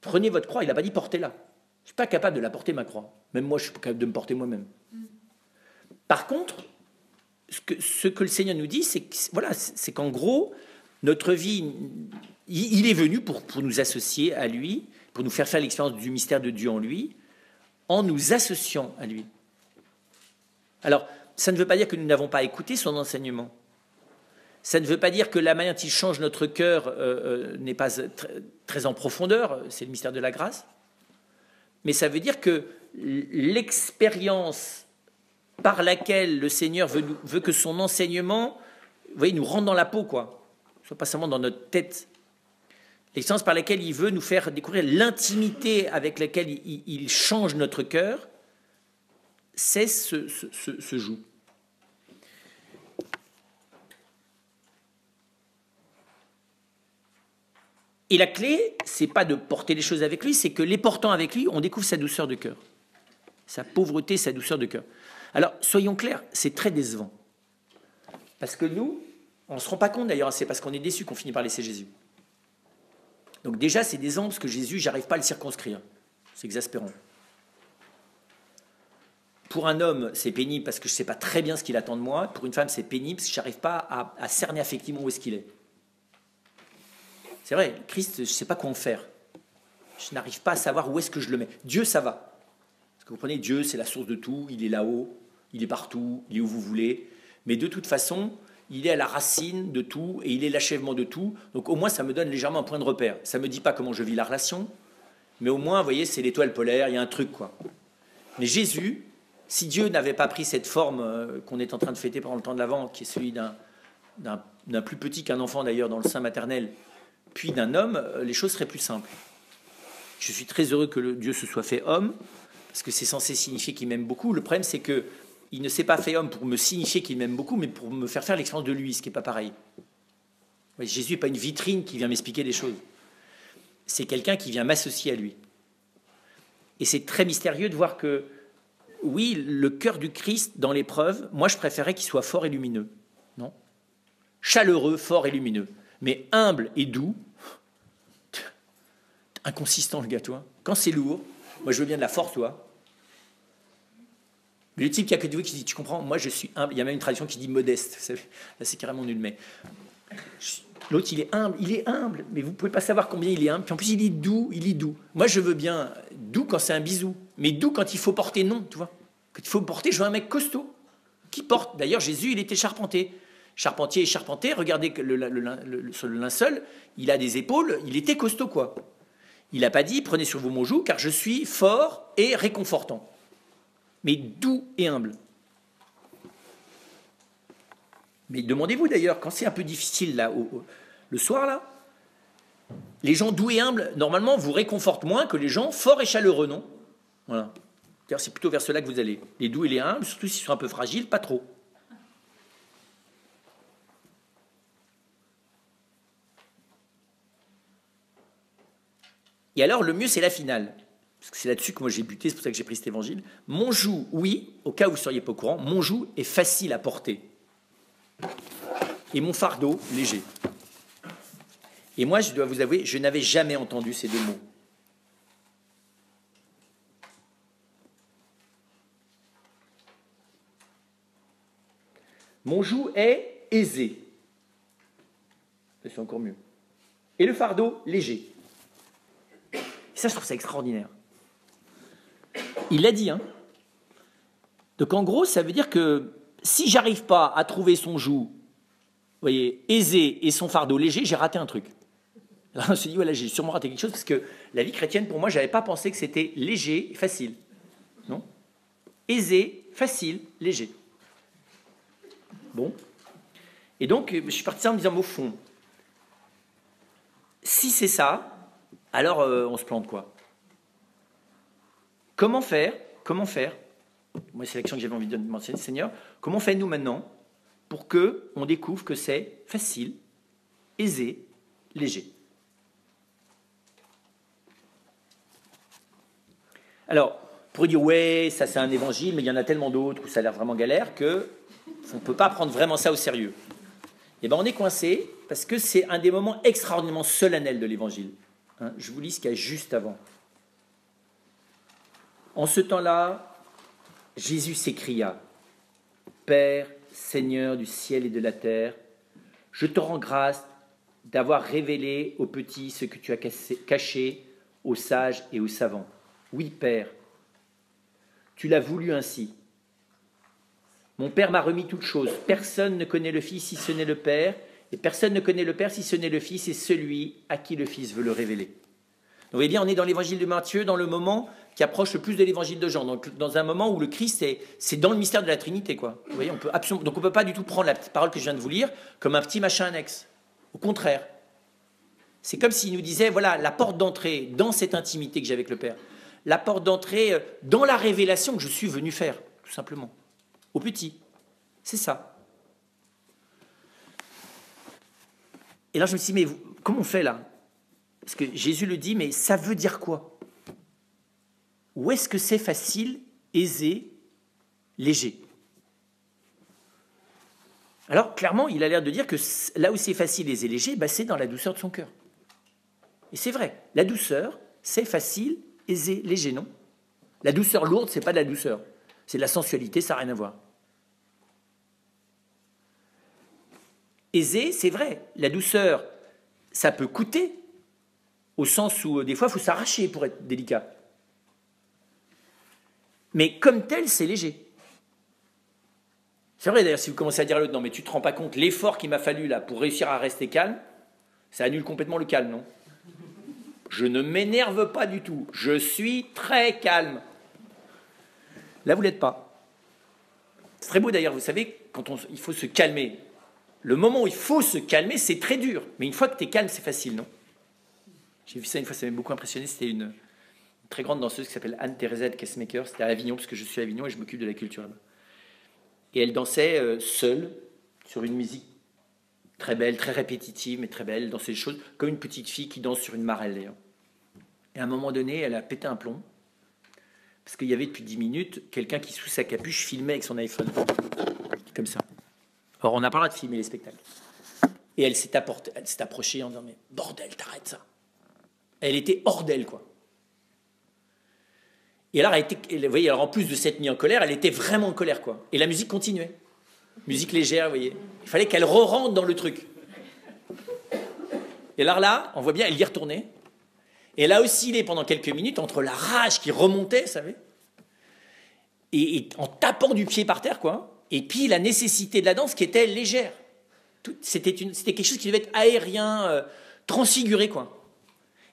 Prenez votre croix, il n'a pas dit portez-la. Je ne suis pas capable de la porter, ma croix. Même moi, je suis pas capable de me porter moi-même. Par contre, ce que le Seigneur nous dit, c'est qu'en gros, notre vie, il est venu pour nous associer à lui, pour nous faire l'expérience du mystère de Dieu en lui, en nous associant à lui. Alors, ça ne veut pas dire que nous n'avons pas écouté son enseignement. Ça ne veut pas dire que la manière dont il change notre cœur n'est pas très en profondeur, c'est le mystère de la grâce. Mais ça veut dire que l'expérience par laquelle le Seigneur veut que son enseignement, vous voyez, nous rentre dans la peau, quoi. Soit pas seulement dans notre tête. L'expérience par laquelle il veut nous faire découvrir l'intimité avec laquelle il change notre cœur, c'est ce joug. Et la clé, c'est pas de porter les choses avec lui, c'est que les portant avec lui, on découvre sa douceur de cœur, sa pauvreté, sa douceur de cœur. Alors, soyons clairs, c'est très décevant. Parce que nous, on ne se rend pas compte d'ailleurs, c'est parce qu'on est déçu qu'on finit par laisser Jésus. Donc déjà, c'est décevant parce que Jésus, j'arrive pas à le circonscrire. C'est exaspérant. Pour un homme, c'est pénible parce que je ne sais pas très bien ce qu'il attend de moi. Pour une femme, c'est pénible parce que je n'arrive pas à cerner affectivement où est-ce qu'il est. C'est vrai, Christ, je ne sais pas quoi en faire. Je n'arrive pas à savoir où est-ce que je le mets. Dieu, ça va. Parce que vous comprenez, Dieu, c'est la source de tout. Il est là-haut, il est partout, il est où vous voulez. Mais de toute façon, il est à la racine de tout et il est l'achèvement de tout. Donc au moins, ça me donne légèrement un point de repère. Ça ne me dit pas comment je vis la relation, mais au moins, vous voyez, c'est l'étoile polaire, il y a un truc, quoi. Mais Jésus, si Dieu n'avait pas pris cette forme qu'on est en train de fêter pendant le temps de l'Avent, qui est celui d'un plus petit qu'un enfant d'ailleurs dans le sein maternel, puis d'un homme, les choses seraient plus simples. Je suis très heureux que Dieu se soit fait homme, parce que c'est censé signifier qu'il m'aime beaucoup. Le problème, c'est qu'il ne s'est pas fait homme pour me signifier qu'il m'aime beaucoup, mais pour me faire l'expérience de lui, ce qui n'est pas pareil. Oui, Jésus n'est pas une vitrine qui vient m'expliquer des choses. C'est quelqu'un qui vient m'associer à lui. Et c'est très mystérieux de voir que, oui, le cœur du Christ dans l'épreuve, moi je préférais qu'il soit fort et lumineux. Non ? Chaleureux, fort et lumineux. Mais humble et doux, inconsistant le gars, toi. Quand c'est lourd, moi je veux bien de la force, toi. Mais le type qui a que de vous qui dit, tu comprends, moi je suis humble. Il y a même une tradition qui dit modeste. Là c'est carrément nul, mais l'autre il est humble, mais vous ne pouvez pas savoir combien il est humble. Puis en plus il est doux. Moi je veux bien doux quand c'est un bisou, mais doux quand il faut porter, non, tu vois. Quand il faut porter, je veux un mec costaud qui porte. D'ailleurs Jésus il était charpentier. Charpentier et charpentier, regardez sur le linceul, il a des épaules, il était costaud, quoi. Il n'a pas dit, prenez sur vous mon joug, car je suis fort et réconfortant. Mais doux et humble. Mais demandez-vous d'ailleurs, quand c'est un peu difficile, là, le soir, là, Les gens doux et humbles, normalement, vous réconfortent moins que les gens forts et chaleureux, non? Voilà. C'est plutôt vers cela que vous allez. Les doux et les humbles, surtout s'ils sont un peu fragiles, pas trop. Et alors, le mieux, c'est la finale. Parce que c'est là-dessus que moi j'ai buté, c'est pour ça que j'ai pris cet évangile. Mon joug, oui, au cas où vous ne seriez pas au courant, mon joug est facile à porter. Et mon fardeau, léger. Et moi, je dois vous avouer, je n'avais jamais entendu ces deux mots. Mon joug est aisé. C'est encore mieux. Et le fardeau, léger. Et ça, je trouve ça extraordinaire. Il l'a dit, hein. Donc en gros, ça veut dire que si j'arrive pas à trouver son joug, vous voyez, aisé et son fardeau léger, j'ai raté un truc. Alors on se dit, voilà, j'ai sûrement raté quelque chose parce que la vie chrétienne, pour moi, je n'avais pas pensé que c'était léger et facile. Non? Aisé, facile, léger. Bon. Et donc, je suis parti ça en me disant, au fond, si c'est ça, alors on se plante quoi? Comment faire? Moi, c'est l'action que j'avais envie de mentionner, Seigneur. Comment faites-nous maintenant pour que on découvre que c'est facile, aisé, léger? Alors, pour dire, ouais, ça c'est un évangile, mais il y en a tellement d'autres où ça a l'air vraiment galère que on ne peut pas prendre vraiment ça au sérieux. Et bien, on est coincé parce que c'est un des moments extraordinairement solennels de l'évangile. Hein, je vous lis ce qu'il y a juste avant. En ce temps-là, Jésus s'écria, « Père, Seigneur du ciel et de la terre, je te rends grâce d'avoir révélé aux petits ce que tu as caché aux sages et aux savants. Oui, Père, tu l'as voulu ainsi. Mon Père m'a remis toutes choses. Personne ne connaît le Fils si ce n'est le Père, et personne ne connaît le Père si ce n'est le Fils et celui à qui le Fils veut le révéler. » Donc, vous voyez bien, on est dans l'évangile de Matthieu, dans le moment qui approche le plus de l'évangile de Jean. Donc, dans un moment où le Christ, c'est dans le mystère de la Trinité, quoi. Vous voyez, donc on ne peut pas du tout prendre la petite parole que je viens de vous lire comme un petit machin annexe. Au contraire. C'est comme s'il nous disait, voilà, la porte d'entrée dans cette intimité que j'ai avec le Père. La porte d'entrée dans la révélation que je suis venu faire, tout simplement. Au petit. C'est ça. Et là, je me suis dit, mais comment on fait là? Parce que Jésus le dit, mais ça veut dire quoi? Où est-ce que c'est facile, aisé, léger? Alors, clairement, il a l'air de dire que là où c'est facile, aisé, léger, bah, c'est dans la douceur de son cœur. Et c'est vrai, la douceur, c'est facile, aisé, léger, non? La douceur lourde, c'est pas de la douceur. C'est de la sensualité, ça n'a rien à voir. Aisé, c'est vrai. La douceur, ça peut coûter, au sens où des fois, il faut s'arracher pour être délicat. Mais comme tel, c'est léger. C'est vrai d'ailleurs, si vous commencez à dire à l'autre, non mais tu ne te rends pas compte, l'effort qu'il m'a fallu là pour réussir à rester calme, ça annule complètement le calme, non? Je ne m'énerve pas du tout, je suis très calme. Là, vous ne l'êtes pas. C'est très beau d'ailleurs, vous savez, quand il faut se calmer. Le moment où il faut se calmer, c'est très dur. Mais une fois que tu es calme, c'est facile, non? J'ai vu ça une fois, ça m'a beaucoup impressionné. C'était une très grande danseuse qui s'appelle Anne-Thérèse Kessmaker. C'était à Avignon, parce que je suis à Avignon et je m'occupe de la culture là-bas. Et elle dansait seule, sur une musique très belle, très répétitive, mais très belle. Elle dansait des choses comme une petite fille qui danse sur une marelle, d'ailleurs. Et à un moment donné, elle a pété un plomb. Parce qu'il y avait depuis 10 minutes quelqu'un qui, sous sa capuche, filmait avec son iPhone. Comme ça. Or, on n'a pas le droit de filmer les spectacles. Et elle s'est approchée en disant, mais bordel, t'arrêtes ça. Elle était hors d'elle, quoi. Et alors, vous voyez, alors en plus de s'être mise en colère, elle était vraiment en colère, quoi. Et la musique continuait. Musique légère, vous voyez. Il fallait qu'elle re-rentre dans le truc. Et alors là, on voit bien, elle y retournait. Et elle a oscillé pendant quelques minutes entre la rage qui remontait, vous savez, et en tapant du pied par terre, quoi. Et puis la nécessité de la danse qui était légère. C'était quelque chose qui devait être aérien, transfiguré, quoi.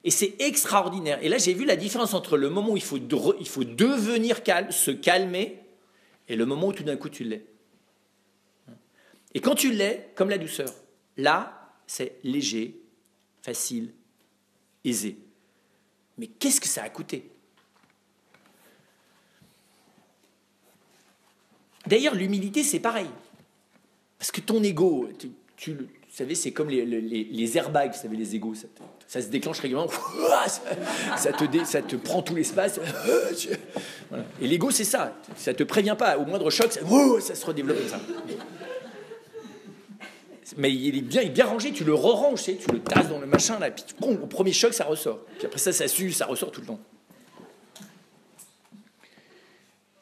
Et c'est extraordinaire. Et là, j'ai vu la différence entre le moment où il faut devenir calme, se calmer, et le moment où tout d'un coup tu l'es. Et quand tu l'es, comme la douceur, là, c'est léger, facile, aisé. Mais qu'est-ce que ça a coûté? D'ailleurs, l'humilité, c'est pareil. Parce que ton ego, vous savez, c'est comme les airbags, vous savez, les égos, ça se déclenche régulièrement, ça te prend tout l'espace. Voilà. Et l'ego, c'est ça. Ça ne te prévient pas. Au moindre choc, ça se redéveloppe comme ça. Mais il est bien rangé, tu le re-ranges, tu le tasses dans le machin, là, puis au premier choc, ça ressort. Puis après ça s'use, ça ressort tout le temps.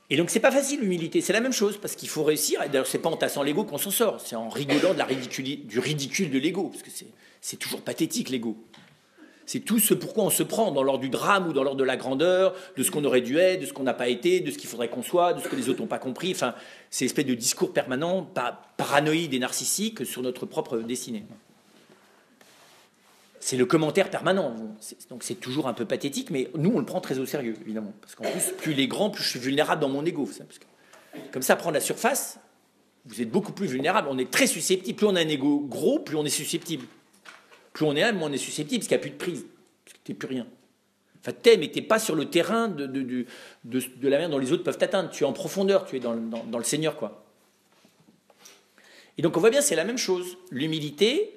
Et donc, c'est pas facile, l'humilité. C'est la même chose, parce qu'il faut réussir. Et d'ailleurs, c'est pas en tassant l'ego qu'on s'en sort. C'est en rigolant du ridicule de l'ego. Parce que c'est toujours pathétique, l'ego. C'est tout ce pourquoi on se prend dans l'ordre du drame ou dans l'ordre de la grandeur, de ce qu'on aurait dû être, de ce qu'on n'a pas été, de ce qu'il faudrait qu'on soit, de ce que les autres n'ont pas compris. Enfin, c'est une espèce de discours permanent, paranoïde et narcissique sur notre propre destinée. C'est le commentaire permanent. Donc c'est toujours un peu pathétique, mais nous, on le prend très au sérieux, évidemment. Parce qu'en plus, plus il est grand, plus je suis vulnérable dans mon ego. Parce que, comme ça, prendre la surface, vous êtes beaucoup plus vulnérable. On est très susceptible. Plus on a un ego gros, plus on est susceptible. Plus on est humble, moins on est susceptible, parce qu'il n'y a plus de prise. Parce que tu n'es plus rien. Enfin, t'es, mais tu n'es pas sur le terrain de la manière dont les autres peuvent t'atteindre. Tu es en profondeur, tu es dans le Seigneur, quoi. Et donc, on voit bien, c'est la même chose. L'humilité...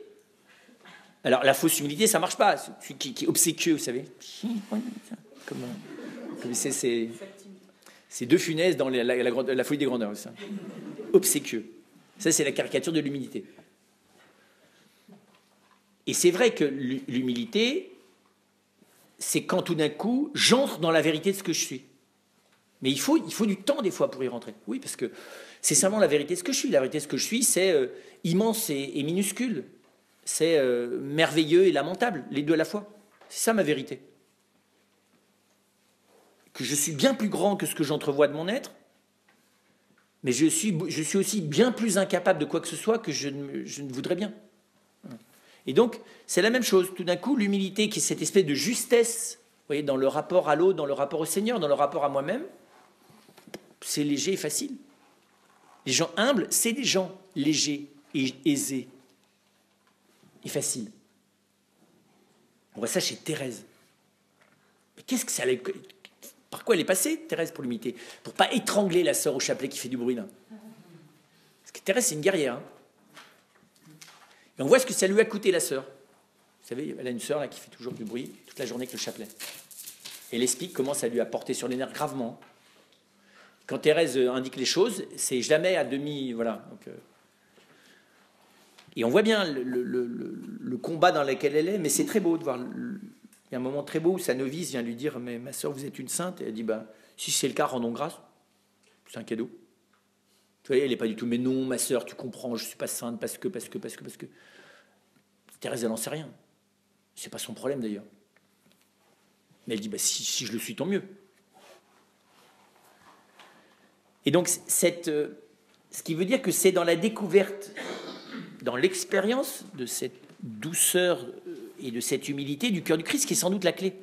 Alors, la fausse humilité, ça ne marche pas. Celui qui est obséquieux, vous savez. Comme c'est deux funèses dans la folie des grandeurs. Ça. Obséquieux. Ça, c'est la caricature de l'humilité. Et c'est vrai que l'humilité, c'est quand tout d'un coup, j'entre dans la vérité de ce que je suis. Mais il faut du temps, des fois, pour y rentrer. Oui, parce que c'est seulement la vérité de ce que je suis. La vérité de ce que je suis, c'est immense et minuscule. C'est merveilleux et lamentable, les deux à la fois. C'est ça ma vérité. Que je suis bien plus grand que ce que j'entrevois de mon être, mais je suis aussi bien plus incapable de quoi que ce soit que je ne voudrais bien. Et donc, c'est la même chose. Tout d'un coup, l'humilité, qui est cette espèce de justesse, vous voyez, dans le rapport à l'autre, dans le rapport au Seigneur, dans le rapport à moi-même, c'est léger et facile. Les gens humbles, c'est des gens légers et aisés. Et facile. On voit ça chez Thérèse. Mais qu'est-ce que ça allait... Par quoi elle est passée, Thérèse, pour l'humilité? Pour pas étrangler la sœur au chapelet qui fait du bruit, là. Parce que Thérèse, c'est une guerrière. Hein. Et on voit ce que ça lui a coûté, la sœur. Vous savez, elle a une sœur là, qui fait toujours du bruit toute la journée avec le chapelet. Et elle explique comment ça lui a porté sur les nerfs gravement. Quand Thérèse indique les choses, c'est jamais à demi... Voilà. Donc, et on voit bien le combat dans lequel elle est, mais c'est très beau de voir. Il y a un moment très beau où sa novice vient lui dire « Mais ma sœur, vous êtes une sainte ?» Et elle dit « Si c'est le cas, rendons grâce. C'est un cadeau. » Vous voyez, elle n'est pas du tout « Mais non, ma sœur, tu comprends, je ne suis pas sainte parce que... » Thérèse, elle n'en sait rien. C'est pas son problème d'ailleurs. Mais elle dit si je le suis, tant mieux. Et donc, ce qui veut dire que c'est dans la découverte, dans l'expérience de cette douceur et de cette humilité du cœur du Christ qui est sans doute la clé.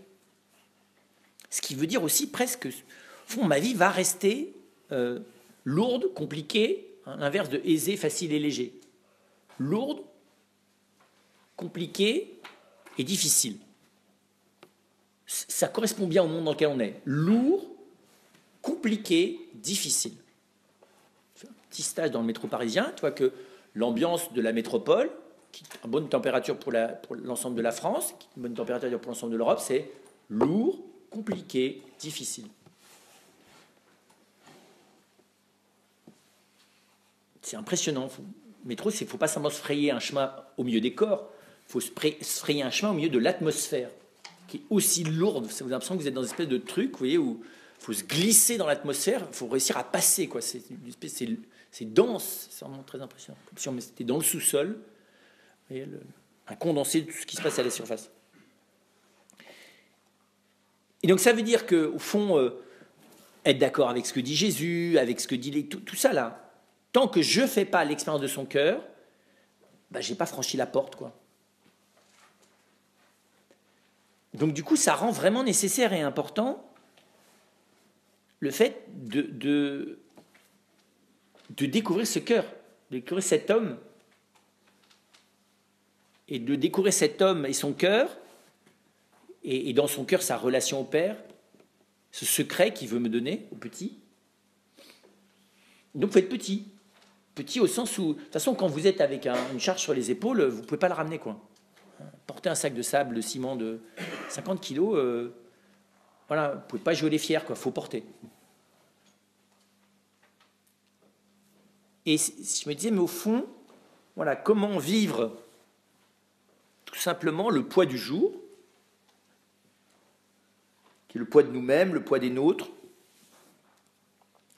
Ce qui veut dire aussi presque, au fond, ma vie va rester lourde, compliquée, hein, l'inverse de aisé, facile et léger. Lourde, compliquée et difficile. Ça correspond bien au monde dans lequel on est. Lourd, compliqué, difficile. Un petit stage dans le métro parisien, tu vois que l'ambiance de la métropole, qui est à bonne température pour l'ensemble de la France, qui est une bonne température pour l'ensemble de l'Europe, c'est lourd, compliqué, difficile. C'est impressionnant. Le métro, il ne faut pas seulement se frayer un chemin au milieu des corps, il faut se frayer un chemin au milieu de l'atmosphère, qui est aussi lourde. Vous avez l'impression que vous êtes dans une espèce de truc, vous voyez, où il faut se glisser dans l'atmosphère, il faut réussir à passer, quoi. C'est dense, c'est vraiment très impressionnant. Comme si on était dans le sous-sol, vous voyez, un condensé de tout ce qui se passe à la surface. Et donc ça veut dire qu'au fond, être d'accord avec ce que dit Jésus, avec ce que dit tout ça là, tant que je ne fais pas l'expérience de son cœur, je n'ai pas franchi la porte, quoi. Donc du coup, ça rend vraiment nécessaire et important le fait de découvrir ce cœur, de découvrir cet homme, et de découvrir cet homme et son cœur, et dans son cœur sa relation au Père, ce secret qu'il veut me donner au petit. Donc, il faut être petit. Petit au sens où, de toute façon, quand vous êtes avec une charge sur les épaules, vous ne pouvez pas le ramener, quoi. Porter un sac de sable, de ciment de 50 kilos, voilà, vous ne pouvez pas jouer les fiers, quoi. Il faut porter. Et je me disais, mais au fond, voilà, comment vivre tout simplement le poids du jour, qui est le poids de nous-mêmes, le poids des nôtres,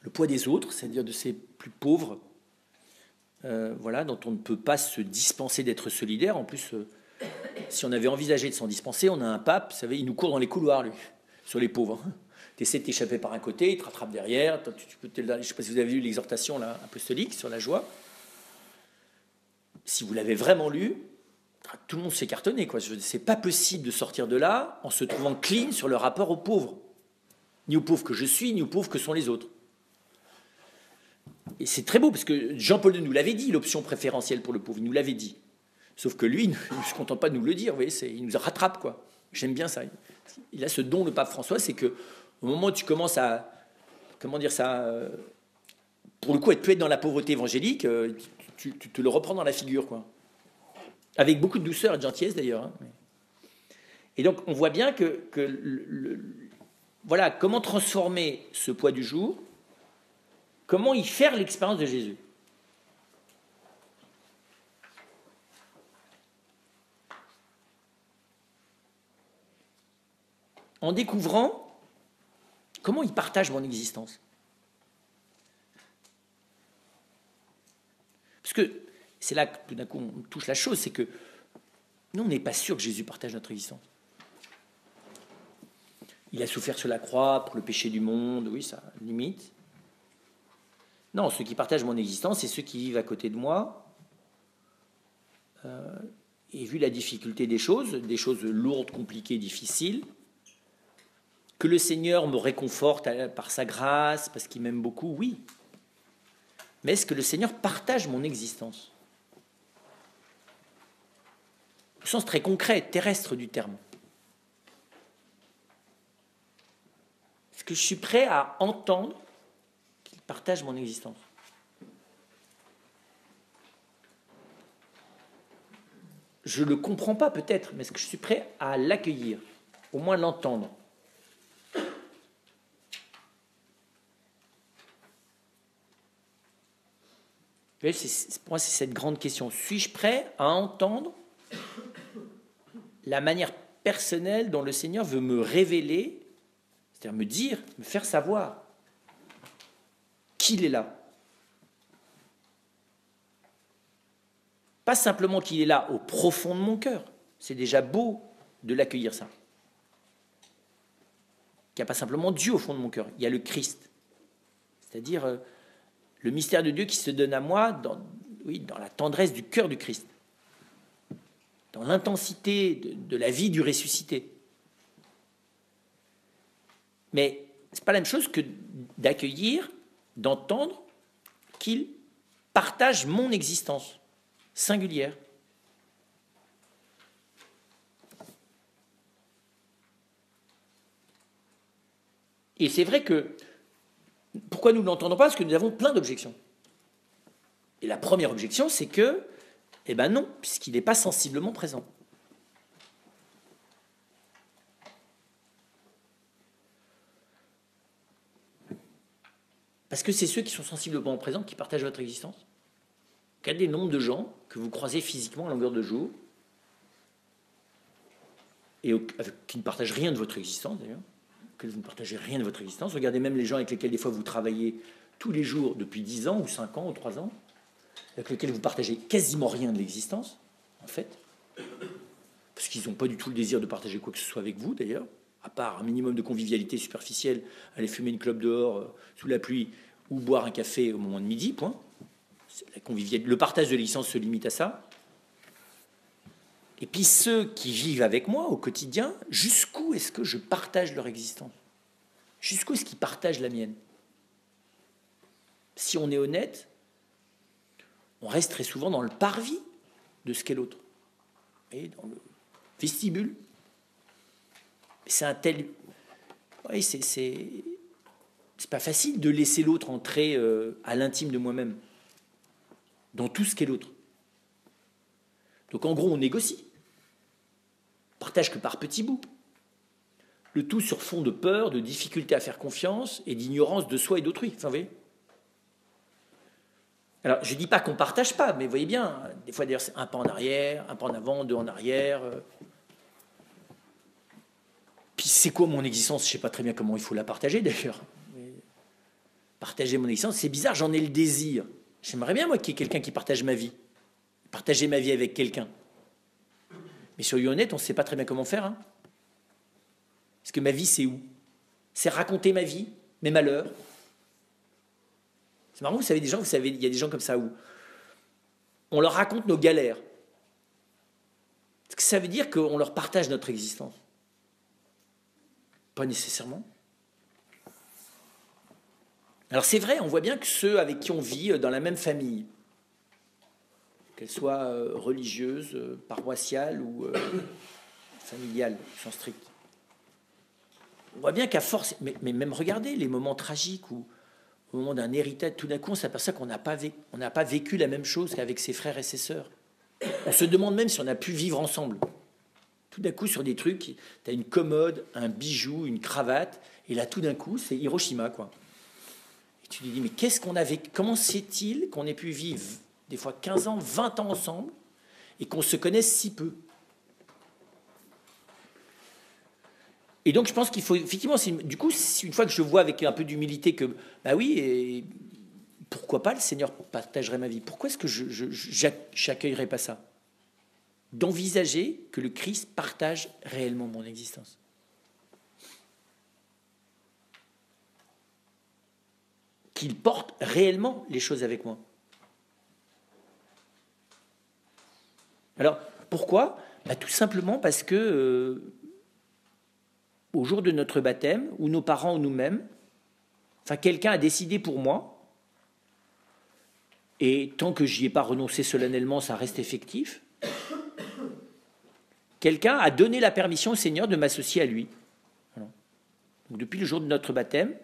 le poids des autres, c'est-à-dire de ces plus pauvres, voilà, dont on ne peut pas se dispenser d'être solidaire. En plus, si on avait envisagé de s'en dispenser, on a un pape, vous savez, il nous court dans les couloirs, lui, sur les pauvres. Tu essaies de t'échapper par un côté, il te rattrape derrière. Je ne sais pas si vous avez lu l'exhortation là, apostolique sur la joie. Si vous l'avez vraiment lu, tout le monde s'est cartonné, quoi. C'est pas possible de sortir de là en se trouvant clean sur le rapport aux pauvres. Ni aux pauvres que je suis, ni aux pauvres que sont les autres. Et c'est très beau, parce que Jean-Paul II nous l'avait dit, l'option préférentielle pour le pauvre, il nous l'avait dit. Sauf que lui, il ne se contente pas de nous le dire, vous voyez, il nous rattrape, quoi. J'aime bien ça. Il a ce don, le pape François, c'est que au moment où tu commences à, comment dire ça, pour le coup, être dans la pauvreté évangélique, tu te le reprends dans la figure, quoi. Avec beaucoup de douceur et de gentillesse, d'ailleurs. Hein. Et donc, on voit bien que voilà, comment transformer ce poids du jour, comment y faire l'expérience de Jésus. En découvrant comment il partage mon existence. Parce que c'est là que tout d'un coup on touche la chose, c'est que nous, on n'est pas sûr que Jésus partage notre existence. Il a souffert sur la croix pour le péché du monde, oui, ça limite. Non, ceux qui partagent mon existence, c'est ceux qui vivent à côté de moi. Et vu la difficulté des choses lourdes, compliquées, difficiles, que le Seigneur me réconforte par sa grâce, parce qu'il m'aime beaucoup, oui. Mais est-ce que le Seigneur partage mon existence? Au sens très concret, terrestre du terme. Est-ce que je suis prêt à entendre qu'il partage mon existence? Je ne le comprends pas peut-être, mais est-ce que je suis prêt à l'accueillir, au moins l'entendre? Pour moi, c'est cette grande question. Suis-je prêt à entendre la manière personnelle dont le Seigneur veut me révéler, c'est-à-dire me dire, me faire savoir qu'il est là? Pas simplement qu'il est là au profond de mon cœur. C'est déjà beau de l'accueillir, ça. Il n'y a pas simplement Dieu au fond de mon cœur, il y a le Christ. C'est-à-dire le mystère de Dieu qui se donne à moi dans la tendresse du cœur du Christ, dans l'intensité de la vie du ressuscité. Mais ce n'est pas la même chose que d'accueillir, d'entendre qu'il partage mon existence singulière. Et c'est vrai que, pourquoi nous ne l'entendons pas? Parce que nous avons plein d'objections. Et la première objection, c'est que, eh ben non, puisqu'il n'est pas sensiblement présent. Parce que c'est ceux qui sont sensiblement présents qui partagent votre existence. Quel est le nombre de gens que vous croisez physiquement à longueur de jour et qui ne partagent rien de votre existence, d'ailleurs, que vous ne partagez rien de votre existence. Regardez même les gens avec lesquels des fois vous travaillez tous les jours depuis 10 ans ou 5 ans ou 3 ans, avec lesquels vous partagez quasiment rien de l'existence, en fait, parce qu'ils n'ont pas du tout le désir de partager quoi que ce soit avec vous, d'ailleurs, à part un minimum de convivialité superficielle, aller fumer une clope dehors sous la pluie ou boire un café au moment de midi, point. Le partage de l'existence se limite à ça. Et puis ceux qui vivent avec moi au quotidien, jusqu'où est-ce que je partage leur existence? Jusqu'où est-ce qu'ils partagent la mienne? Si on est honnête, on reste très souvent dans le parvis de ce qu'est l'autre, et dans le vestibule. c'est un tel... Oui, c'est pas facile de laisser l'autre entrer à l'intime de moi-même, dans tout ce qu'est l'autre. Donc en gros, on négocie. On partage que par petits bouts. Le tout sur fond de peur, de difficulté à faire confiance et d'ignorance de soi et d'autrui. Enfin, vous voyez. Alors, je ne dis pas qu'on ne partage pas, mais vous voyez bien, des fois d'ailleurs c'est un pas en arrière, un pas en avant, deux en arrière. Puis c'est quoi mon existence? Je ne sais pas très bien comment il faut la partager d'ailleurs. Partager mon existence, c'est bizarre, j'en ai le désir. J'aimerais bien, moi, qu'il y ait quelqu'un qui partage ma vie. Partager ma vie avec quelqu'un. Mais soyons honnêtes, on ne sait pas très bien comment faire. Hein. Parce que ma vie, c'est où? C'est raconter ma vie, mes malheurs. C'est marrant, vous savez, il y a des gens comme ça où on leur raconte nos galères. Est-ce que ça veut dire qu'on leur partage notre existence? Pas nécessairement. Alors c'est vrai, on voit bien que ceux avec qui on vit dans la même famille, qu'elle soit religieuse, paroissiale ou familiale, au sens strict, on voit bien qu'à force, mais même regardez les moments tragiques où au moment d'un héritage, tout d'un coup on s'aperçoit qu'on n'a pas vécu la même chose qu'avec ses frères et ses sœurs. On se demande même si on a pu vivre ensemble. Tout d'un coup sur des trucs, tu as une commode, un bijou, une cravate, et là tout d'un coup c'est Hiroshima quoi. Tu te dis, mais qu'est-ce qu'on avait, comment c'est-il qu'on ait pu vivre des fois 15 ans, 20 ans ensemble et qu'on se connaisse si peu? Et donc je pense qu'il faut, effectivement, du coup, une fois que je vois avec un peu d'humilité que, bah oui, et pourquoi pas le Seigneur partagerait ma vie? Pourquoi est-ce que je n'accueillerais pas ça? D'envisager que le Christ partage réellement mon existence. Qu'il porte réellement les choses avec moi. Alors, pourquoi? Tout simplement parce que au jour de notre baptême, ou nos parents ou nous-mêmes, quelqu'un a décidé pour moi, et tant que j'y ai pas renoncé solennellement, ça reste effectif, quelqu'un a donné la permission au Seigneur de m'associer à lui. Voilà. Donc, depuis le jour de notre baptême,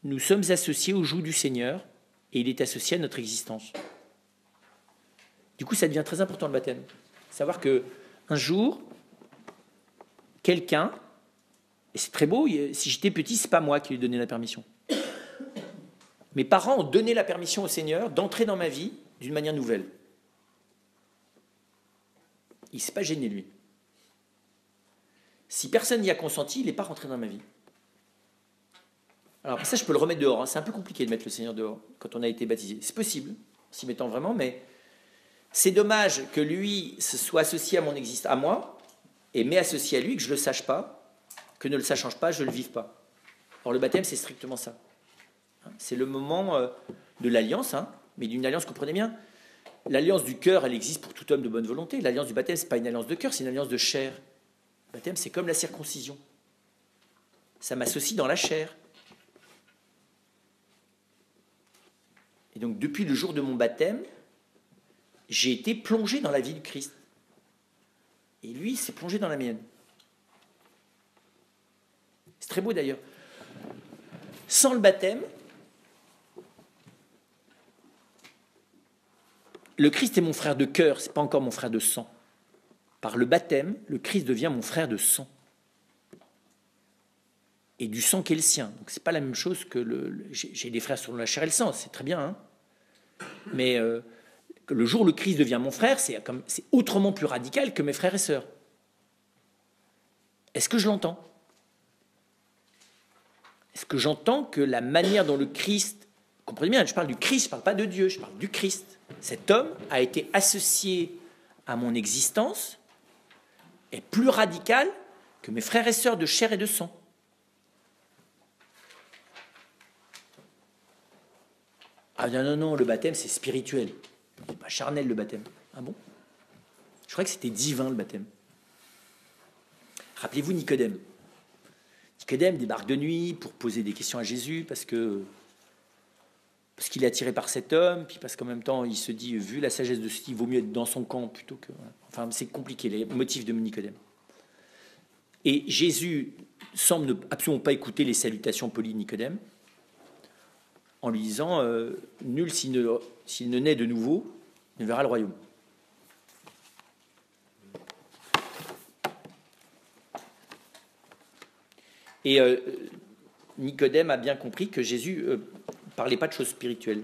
nous sommes associés au joug du Seigneur et il est associé à notre existence. Du coup, ça devient très important le baptême. Savoir que un jour, quelqu'un, et c'est très beau, si j'étais petit, c'est pas moi qui lui ai donné la permission. Mes parents ont donné la permission au Seigneur d'entrer dans ma vie d'une manière nouvelle. Il ne s'est pas gêné, lui. Si personne n'y a consenti, il n'est pas rentré dans ma vie. Alors ça, je peux le remettre dehors. Hein. C'est un peu compliqué de mettre le Seigneur dehors quand on a été baptisé. C'est possible, en s'y mettant vraiment, mais c'est dommage que lui se soit associé à mon existence, à moi, et m'ait associé à lui, que je ne le sache pas, que ne le sachant pas, je ne le vive pas. Or, le baptême, c'est strictement ça. C'est le moment de l'alliance, mais d'une alliance, comprenez bien. L'alliance du cœur, elle existe pour tout homme de bonne volonté. L'alliance du baptême, ce n'est pas une alliance de cœur, c'est une alliance de chair. Le baptême, c'est comme la circoncision. Ça m'associe dans la chair. Et donc, depuis le jour de mon baptême, j'ai été plongé dans la vie du Christ. Et lui, il s'est plongé dans la mienne. C'est très beau d'ailleurs. Sans le baptême, le Christ est mon frère de cœur, ce n'est pas encore mon frère de sang. Par le baptême, le Christ devient mon frère de sang. Et du sang qui est le sien. Donc, ce n'est pas la même chose que j'ai des frères selon la chair et le sang, c'est très bien, mais le jour où le Christ devient mon frère, c'est autrement plus radical que mes frères et sœurs. Est-ce que je l'entends? Est-ce que j'entends que la manière dont le Christ, comprenez bien, je parle du Christ, je ne parle pas de Dieu, je parle du Christ. Cet homme a été associé à mon existence, est plus radical que mes frères et sœurs de chair et de sang. Ah non, le baptême, c'est spirituel. C'est pas charnel, le baptême. Ah bon? Je croyais que c'était divin, le baptême. Rappelez-vous Nicodème. Nicodème débarque de nuit pour poser des questions à Jésus parce qu'il est attiré par cet homme, puis parce qu'en même temps, il se dit, vu la sagesse de ce type, il vaut mieux être dans son camp plutôt que... Enfin, c'est compliqué, les motifs de Nicodème. Et Jésus semble ne absolument pas écouter les salutations polies de Nicodème, en lui disant nul s'il ne naît de nouveau ne verra le royaume. Et Nicodème a bien compris que Jésus ne parlait pas de choses spirituelles.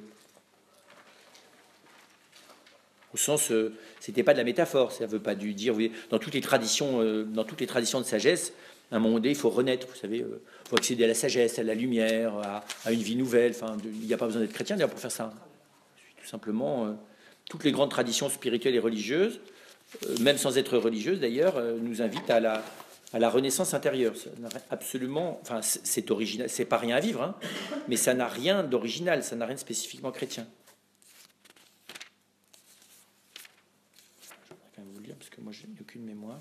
Au sens, c'était pas de la métaphore, ça ne veut pas dire, vous voyez, dans toutes les traditions de sagesse, à un moment donné, il faut renaître, vous savez, il faut accéder à la sagesse, à la lumière, à une vie nouvelle. Enfin, il n'y a pas besoin d'être chrétien d'ailleurs pour faire ça. Tout simplement, toutes les grandes traditions spirituelles et religieuses, même sans être religieuses d'ailleurs, nous invitent à la renaissance intérieure. Ça n'a absolument, enfin, c'est original, c'est pas rien à vivre, hein, mais ça n'a rien d'original, ça n'a rien de spécifiquement chrétien. Je vais quand même vous le dire parce que moi, je n'ai aucune mémoire.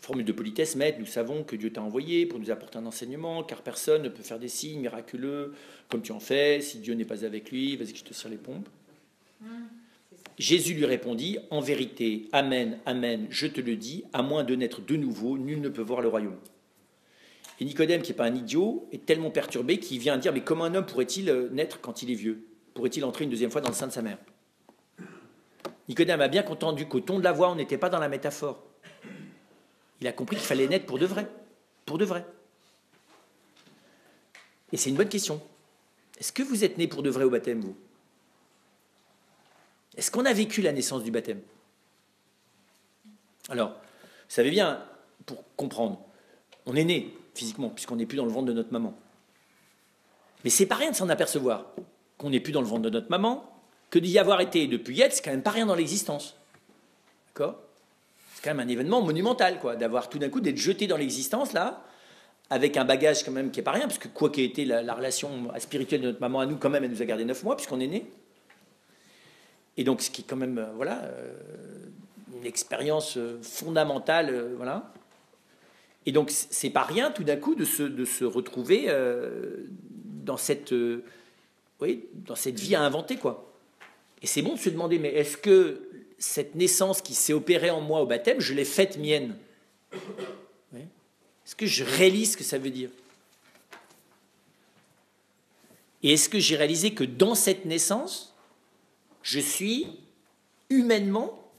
Formule de politesse, maître, nous savons que Dieu t'a envoyé pour nous apporter un enseignement, car personne ne peut faire des signes miraculeux comme tu en fais. Si Dieu n'est pas avec lui, vas-y que je te serre les pompes. Jésus lui répondit, en vérité, amen, amen, je te le dis, à moins de naître de nouveau, nul ne peut voir le royaume. Et Nicodème, qui n'est pas un idiot, est tellement perturbé qu'il vient dire, mais comment un homme pourrait-il naître quand il est vieux? Pourrait-il entrer une deuxième fois dans le sein de sa mère? Nicodème a bien entendu qu'au ton de la voix, on n'était pas dans la métaphore. Il a compris qu'il fallait naître pour de vrai. Pour de vrai. Et c'est une bonne question. Est-ce que vous êtes né pour de vrai au baptême, vous? Est-ce qu'on a vécu la naissance du baptême? Alors, vous savez bien, pour comprendre, on est né physiquement, puisqu'on n'est plus dans le ventre de notre maman. Mais c'est pas rien de s'en apercevoir qu'on n'est plus dans le ventre de notre maman, que d'y avoir été et de plus y être, c'est quand même pas rien dans l'existence. D'accord? C'est quand même un événement monumental, quoi, d'avoir tout d'un coup d'être jeté dans l'existence, là, avec un bagage quand même qui n'est pas rien, parce que quoi qu'ait été la relation spirituelle de notre maman à nous, quand même, elle nous a gardé 9 mois, puisqu'on est né. Et donc, ce qui est quand même, une expérience fondamentale, voilà. Et donc, c'est pas rien, tout d'un coup, de se retrouver dans cette vie à inventer, quoi. Et c'est bon de se demander, mais est-ce que cette naissance qui s'est opérée en moi au baptême, je l'ai faite mienne? Oui. Est-ce que je réalise ce que ça veut dire? Et est-ce que j'ai réalisé que dans cette naissance, je suis humainement,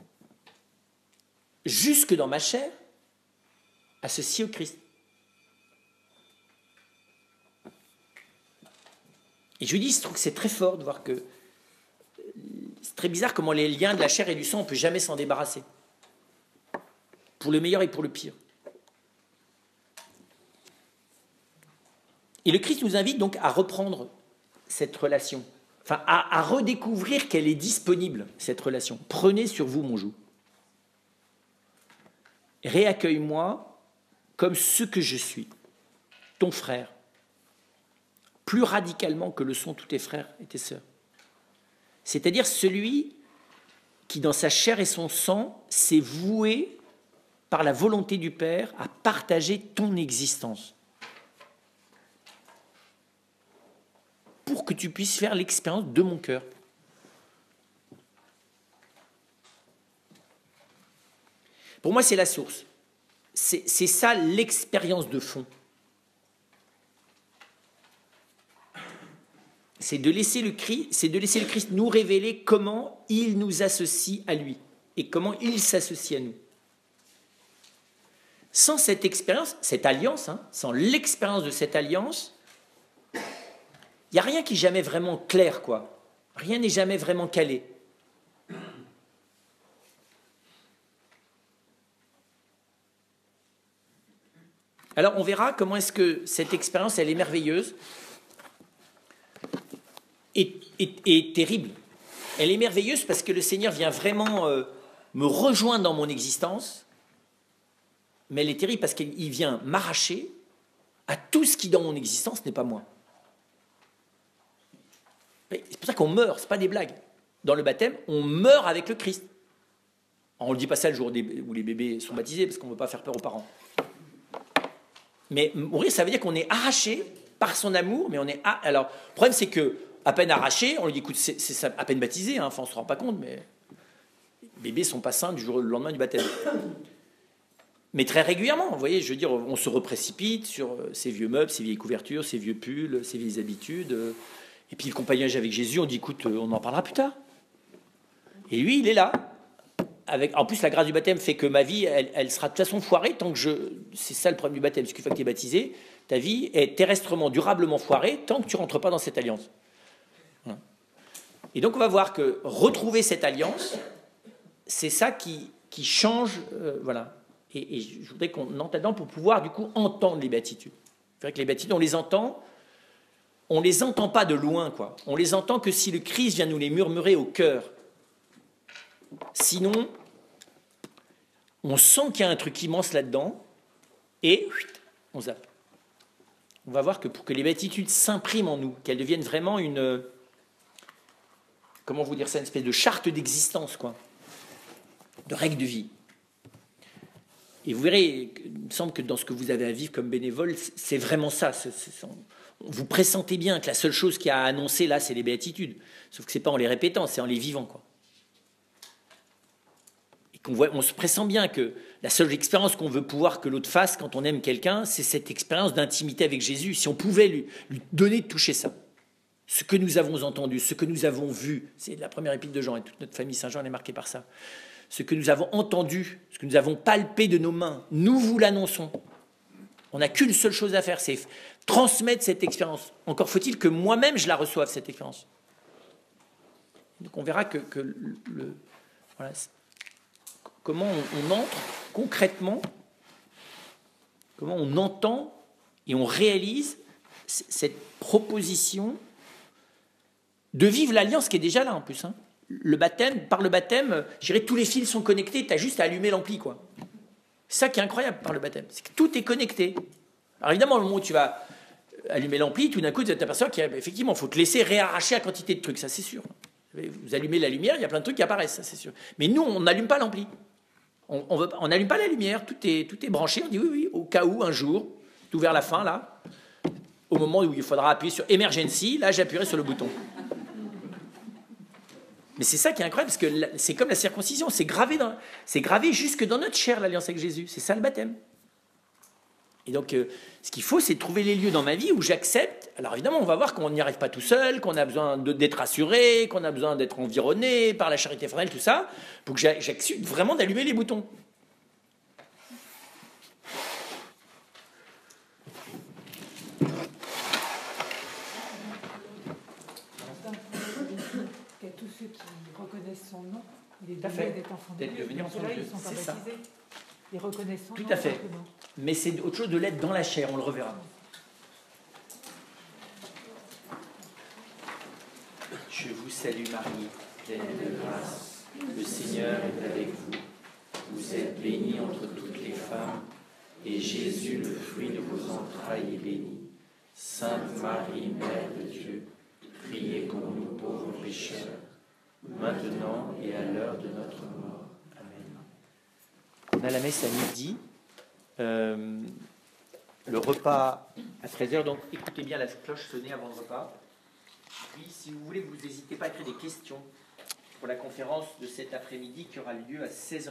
jusque dans ma chair, associé au Christ? Et je lui dis, je trouve que c'est très fort de voir que c'est très bizarre comment les liens de la chair et du sang, on ne peut jamais s'en débarrasser. Pour le meilleur et pour le pire. Et le Christ nous invite donc à reprendre cette relation, enfin à redécouvrir qu'elle est disponible, cette relation. Prenez sur vous mon joug. Réaccueille-moi comme ce que je suis, ton frère, plus radicalement que le sont tous tes frères et tes sœurs. C'est-à-dire celui qui, dans sa chair et son sang, s'est voué par la volonté du Père à partager ton existence. Pour que tu puisses faire l'expérience de mon cœur. Pour moi, c'est la source. C'est ça l'expérience de fond. C'est de laisser le Christ nous révéler comment il nous associe à lui et comment il s'associe à nous. Sans cette expérience, cette alliance, sans l'expérience de cette alliance, il n'y a rien qui est jamais vraiment clair, quoi. Rien n'est jamais vraiment calé. Alors on verra comment est-ce que cette expérience, elle est merveilleuse et terrible. Elle est merveilleuse parce que le Seigneur vient vraiment me rejoindre dans mon existence, mais elle est terrible parce qu'il vient m'arracher à tout ce qui dans mon existence n'est pas moi. C'est pour ça qu'on meurt, ce n'est pas des blagues. Dans le baptême, on meurt avec le Christ. On ne le dit pas ça le jour où les bébés sont baptisés parce qu'on ne veut pas faire peur aux parents. Mais mourir, ça veut dire qu'on est arraché par son amour, mais on est... Alors, le problème, c'est que à peine arraché, on lui dit, écoute, c'est à peine baptisé, enfin, on ne se rend pas compte, mais les bébés ne sont pas saints du jour au lendemain du baptême. Mais très régulièrement, vous voyez, je veux dire, on se reprécipite sur ces vieux meubles, ces vieilles couvertures, ces vieux pulls, ces vieilles habitudes. Et puis le compagnonnage avec Jésus, on dit, écoute, on en parlera plus tard. Et lui, il est là. En plus, la grâce du baptême fait que ma vie, elle sera de toute façon foirée tant que je... C'est ça le problème du baptême, c'est qu'une fois que tu es baptisé, ta vie est terrestrement, durablement foirée tant que tu ne rentres pas dans cette alliance. Et donc, on va voir que retrouver cette alliance, c'est ça qui change... voilà. Et je voudrais qu'on entre là-dedans pour pouvoir, du coup, entendre les béatitudes. C'est vrai que les béatitudes, on les entend pas de loin, quoi. On les entend que si le Christ vient nous les murmurer au cœur. Sinon, on sent qu'il y a un truc immense là-dedans et on zappe. On va voir que pour que les béatitudes s'impriment en nous, qu'elles deviennent vraiment une... Comment vous dire ça? Une espèce de charte d'existence, quoi. De règle de vie. Et vous verrez, il me semble que dans ce que vous avez à vivre comme bénévole, c'est vraiment ça. Vous pressentez bien que la seule chose qu'il y a à annoncer là, c'est les béatitudes. Sauf que ce n'est pas en les répétant, c'est en les vivant, quoi. Et on se pressent bien que la seule expérience qu'on veut pouvoir que l'autre fasse quand on aime quelqu'un, c'est cette expérience d'intimité avec Jésus. Si on pouvait lui donner de toucher ça. Ce que nous avons entendu, ce que nous avons vu, c'est la première épître de Jean, et toute notre famille Saint-Jean, elle est marquée par ça. Ce que nous avons entendu, ce que nous avons palpé de nos mains, nous vous l'annonçons. On n'a qu'une seule chose à faire, c'est transmettre cette expérience. Encore faut-il que moi-même je la reçoive, cette expérience. Donc on verra voilà, comment on entre concrètement, comment on entend et on réalise cette proposition de vivre l'alliance qui est déjà là en plus. Le baptême, par le baptême, je dirais tous les fils sont connectés, tu as juste à allumer l'ampli, quoi. C'est ça qui est incroyable par le baptême, c'est que tout est connecté. Alors évidemment, au moment où tu vas allumer l'ampli, tout d'un coup, tu t'aperçois qu'effectivement, il faut te laisser réarracher la quantité de trucs, ça c'est sûr. Vous allumez la lumière, il y a plein de trucs qui apparaissent, ça c'est sûr. Mais nous, on n'allume pas l'ampli. On n'allume pas la lumière, tout est branché, on dit oui, au cas où, un jour, tout vers la fin, là, au moment où il faudra appuyer sur Emergency, là, j'appuierai sur le bouton. Mais c'est ça qui est incroyable, parce que c'est comme la circoncision, c'est gravé jusque dans notre chair, l'alliance avec Jésus. C'est ça le baptême. Et donc, ce qu'il faut, c'est trouver les lieux dans ma vie où j'accepte. Alors évidemment, on va voir qu'on n'y arrive pas tout seul, qu'on a besoin d'être rassuré, qu'on a besoin d'être environné par la charité fraternelle, tout ça, pour que j'accepte vraiment d'allumer les boutons. Tous ceux qui reconnaissent son nom, il est donné d'être enfant de Dieu. Devenir enfant de Dieu, Ils sont pas c'est ça. baptisés. Ils reconnaissent son nom. Tout à fait. Mais c'est autre chose de l'être dans la chair, on le reverra. Je vous salue Marie, pleine de grâce. Le Seigneur est avec vous. Vous êtes bénie entre toutes les femmes, et Jésus, le fruit de vos entrailles, est béni. Sainte Marie, Mère de Dieu, priez pour nous pauvres pécheurs, maintenant et à l'heure de notre mort. Amen. On a la messe à midi, le repas à 13h, donc écoutez bien la cloche sonner avant le repas. Puis, si vous voulez, vous n'hésitez pas à écrire des questions pour la conférence de cet après-midi qui aura lieu à 16h30.